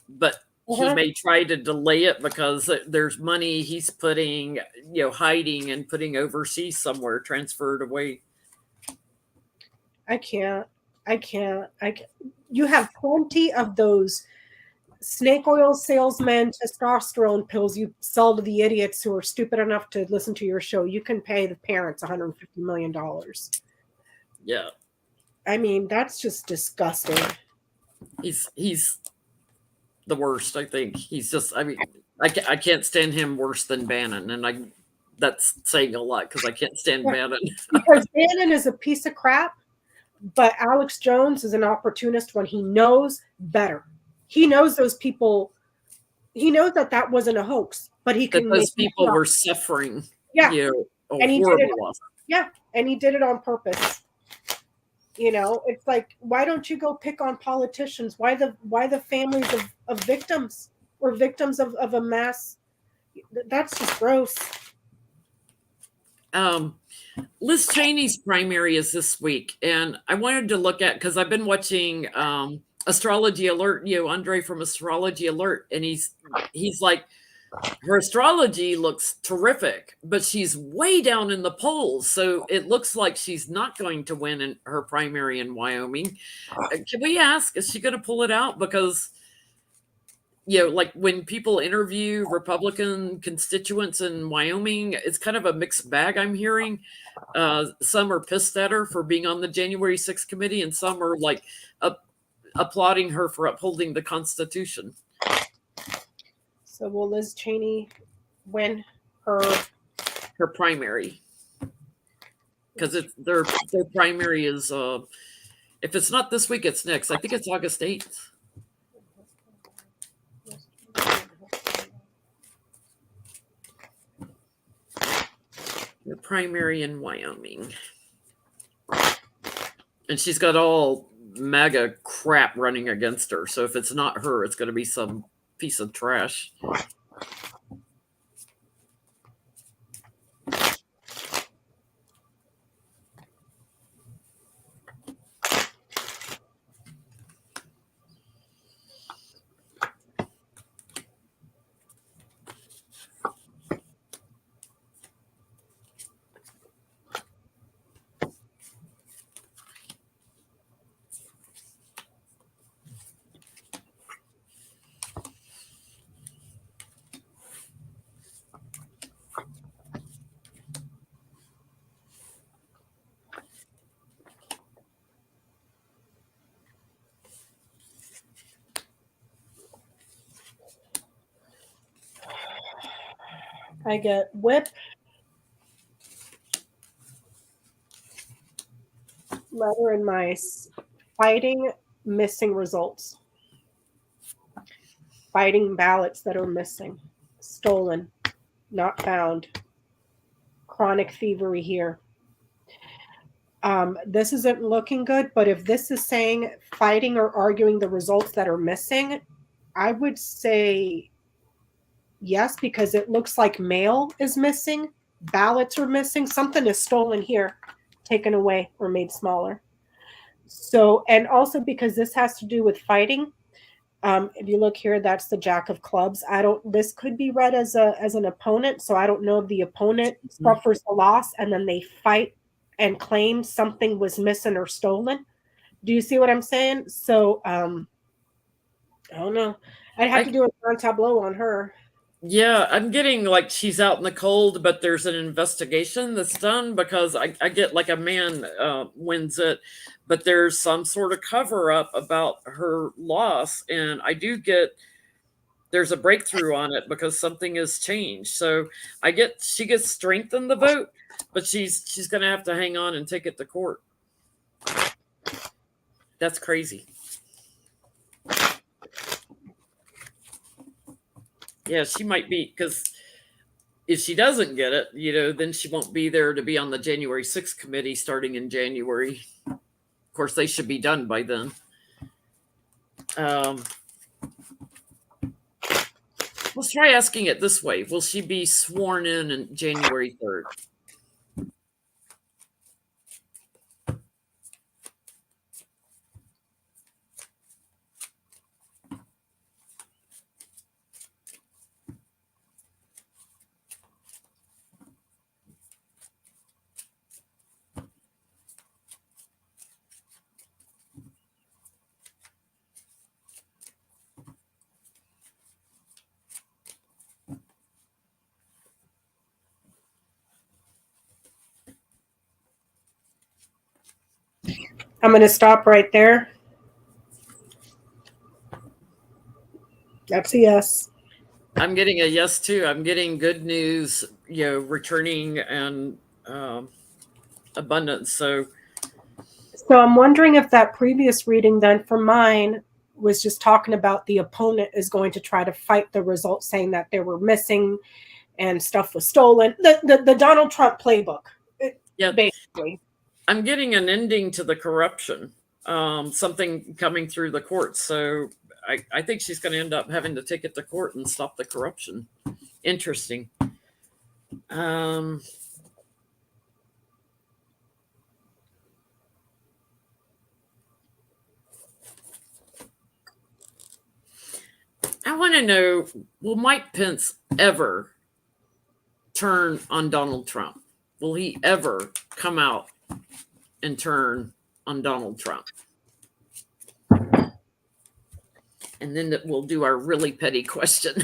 but he may try to delay it because there's money he's putting, hiding and putting overseas somewhere, transferred away. I can't. You have plenty of those snake oil salesmen, testosterone pills you sell to the idiots who are stupid enough to listen to your show. You can pay the parents $150 million. Yeah. I mean, that's just disgusting. He's the worst, I think. He's just, I can't stand him worse than Bannon. And that's saying a lot because I can't stand Bannon. Because Bannon is a piece of crap, but Alex Jones is an opportunist when he knows better. He knows those people. He knows that wasn't a hoax, but he can. Those people were suffering. Yeah, and he did it. Yeah, and he did it on purpose. It's like, why don't you go pick on politicians? Why the families of victims or victims of a mass? That's just gross. Liz Cheney's primary is this week, and I wanted to look at, because I've been watching Astrology Alert, Andre from Astrology Alert, and he's like, her astrology looks terrific, but she's way down in the polls, so it looks like she's not going to win in her primary in Wyoming. Can we ask, is she going to pull it out? Because like when people interview Republican constituents in Wyoming, it's kind of a mixed bag, I'm hearing. Some are pissed at her for being on the January 6th committee, and some are like applauding her for upholding the Constitution. So will Liz Cheney win her primary? Because their primary is, if it's not this week, it's next. I think it's August 8th. The primary in Wyoming. And she's got all MAGA crap running against her. So if it's not her, it's going to be some piece of trash. I get whip, letter, and mice. Fighting missing results. Fighting ballots that are missing. Stolen. Not found. Chronic thievery here. This isn't looking good, but if this is saying fighting or arguing the results that are missing, I would say yes, because it looks like mail is missing, ballots are missing, something is stolen here, taken away or made smaller. So, and also because this has to do with fighting. If you look here, that's the Jack of Clubs. This could be read as an opponent. So I don't know if the opponent suffers a loss and then they fight and claim something was missing or stolen. Do you see what I'm saying? So, I don't know. I'd have to do a non-tableau on her. Yeah, I'm getting like she's out in the cold, but there's an investigation that's done, because I get like a man wins it, but there's some sort of cover up about her loss. And I do get there's a breakthrough on it because something has changed. So she gets strength in the vote, but she's going to have to hang on and take it to court. That's crazy. Yeah, she might be, because if she doesn't get it, then she won't be there to be on the January 6th committee starting in January. Of course, they should be done by then. Let's try asking it this way. Will she be sworn in January 3rd? I'm going to stop right there. That's a yes. I'm getting a yes too. I'm getting good news, returning and abundance. So I'm wondering if that previous reading then for mine was just talking about the opponent is going to try to fight the results, saying that they were missing and stuff was stolen. The Donald Trump playbook, basically. I'm getting an ending to the corruption, something coming through the courts. So I think she's going to end up having to take it to court and stop the corruption. Interesting. want to know, will Mike Pence ever turn on Donald Trump? Will he ever come out and turn on Donald Trump? And then we'll do our really petty question.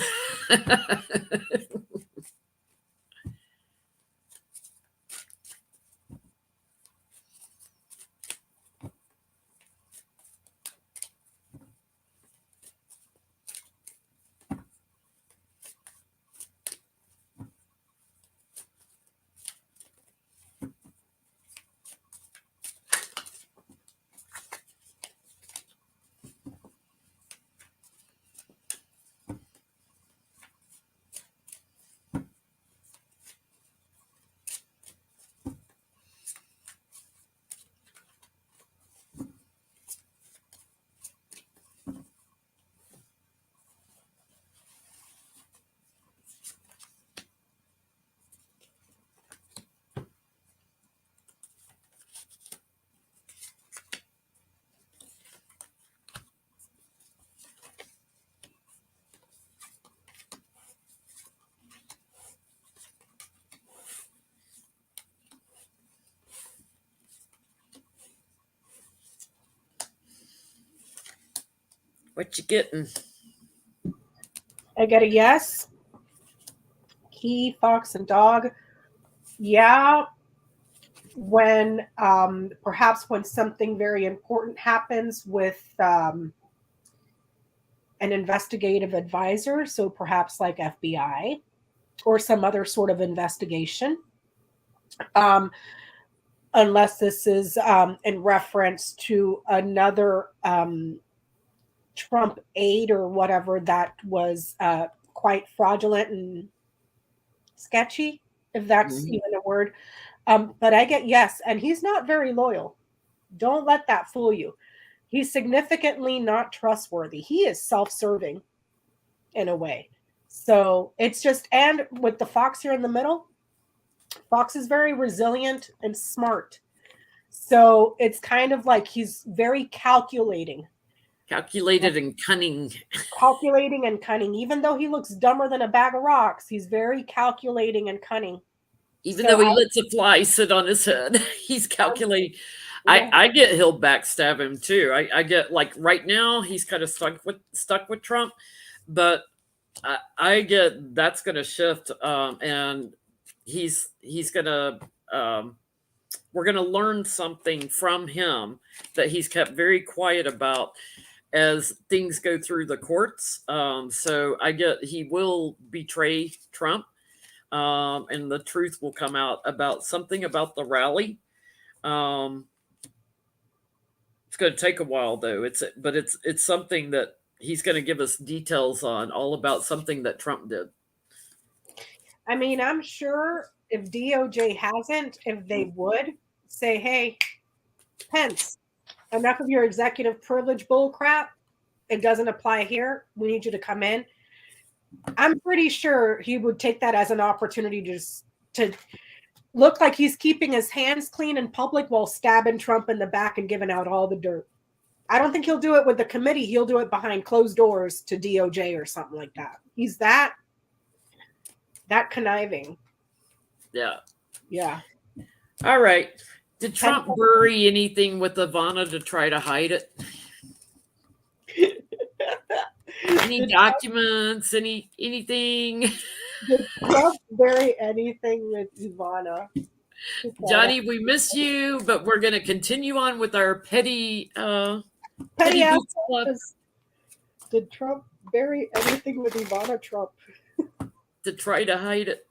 What you getting? I get a yes. Key, fox, and dog. Yeah. When perhaps when something very important happens with an investigative advisor, so perhaps like FBI or some other sort of investigation, unless this is in reference to another Trump aide or whatever that was quite fraudulent and sketchy, if that's even a word. But I get yes, and he's not very loyal. Don't let that fool you. He's significantly not trustworthy. He is self-serving in a way. So it's just, and with the fox here in the middle, Fox is very resilient and smart. So it's kind of like he's very calculating. Calculated and cunning. Calculating and cunning. Even though he looks dumber than a bag of rocks, he's very calculating and cunning. Even though he lets a fly sit on his head, he's calculating. Yeah. I get he'll backstab him too. I get, like, right now he's kind of stuck with Trump, but I get that's going to shift, and he's going to we're going to learn something from him that he's kept very quiet about as things go through the courts. So I get he will betray Trump, and the truth will come out about something about the rally. It's going to take a while though. It's something that he's going to give us details on, all about something that Trump did. I mean, I'm sure if DOJ hasn't, if they would say, hey, Pence, enough of your executive privilege bull crap. It doesn't apply here. We need you to come in. I'm pretty sure he would take that as an opportunity to look like he's keeping his hands clean in public while stabbing Trump in the back and giving out all the dirt. I don't think he'll do it with the committee. He'll do it behind closed doors to DOJ or something like that. He's that conniving. Yeah. Yeah. All right. Did Trump bury anything with Ivana to try to hide it? Any documents? Anything? Did Trump bury anything with Ivana? Johnny, we miss you, but we're going to continue on with our petty assholes. Did Trump bury anything with Ivana Trump? To try to hide it.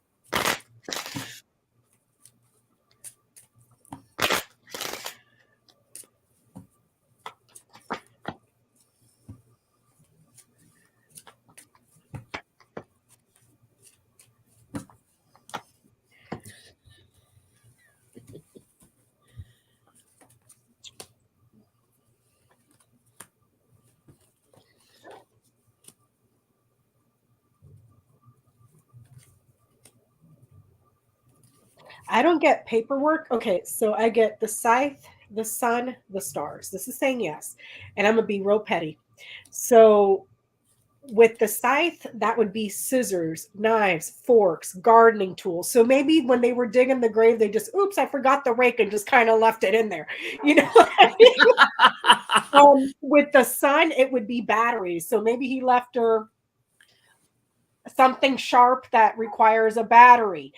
I don't get paperwork. Okay, so I get the scythe, the sun, the stars. This is saying yes. And I'm going to be real petty. So with the scythe, that would be scissors, knives, forks, gardening tools. So maybe when they were digging the grave, they just, oops, I forgot the rake and just kind of left it in there. You know what I mean? With the sun, it would be batteries. So maybe he left her something sharp that requires a battery.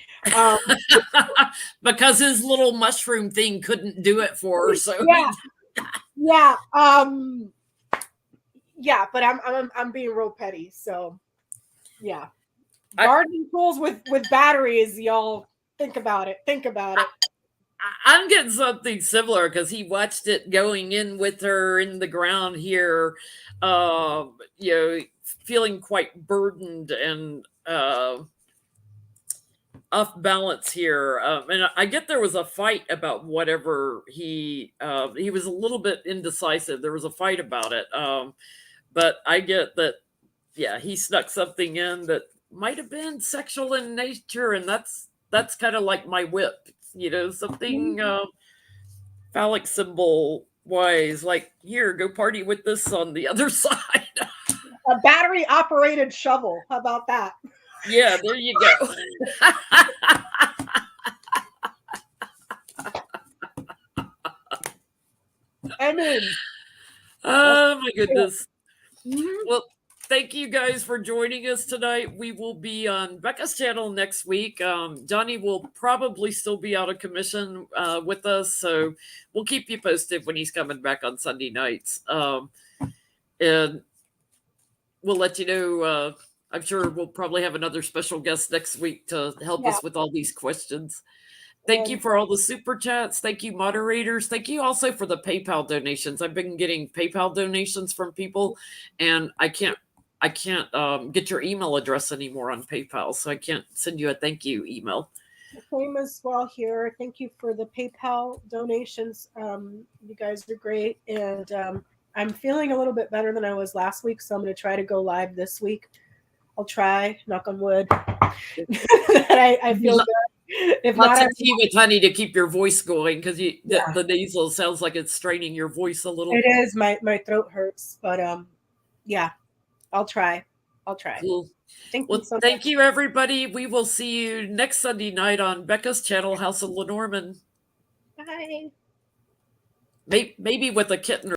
Because his little mushroom thing couldn't do it for her. So yeah. Yeah, but I'm being real petty. So yeah. Gardening tools with batteries, y'all think about it. Think about it. I'm getting something similar because he watched it going in with her in the ground here, feeling quite burdened and off balance here. And I get there was a fight about whatever he was a little bit indecisive. There was a fight about it. But I get that, yeah, he snuck something in that might have been sexual in nature, and that's kind of like my whip, something phallic symbol wise, like, here, go party with this on the other side. A battery operated shovel. How about that? Yeah, there you go. I mean, oh my goodness. Mm-hmm. Well, thank you guys for joining us tonight. We will be on Becca's channel next week. Johnny will probably still be out of commission with us, so we'll keep you posted when he's coming back on Sunday nights. And we'll let you know. I'm sure we'll probably have another special guest next week to help us with all these questions. Thank you for all the super chats. Thank you, moderators. Thank you also for the PayPal donations. I've been getting PayPal donations from people, and I can't get your email address anymore on PayPal, so I can't send you a thank you email. Same as well here. Thank you for the PayPal donations. You guys are great, and I'm feeling a little bit better than I was last week, so I'm going to try to go live this week. I'll try, knock on wood. I feel good. If lots not, of tea with honey to keep your voice going, because the nasal sounds like it's straining your voice a little. It is. My throat hurts, but yeah, I'll try. Cool. Thank you so much. Thank you, everybody. We will see you next Sunday night on Becca's channel, House of Lenormand. Bye. Maybe with a kitten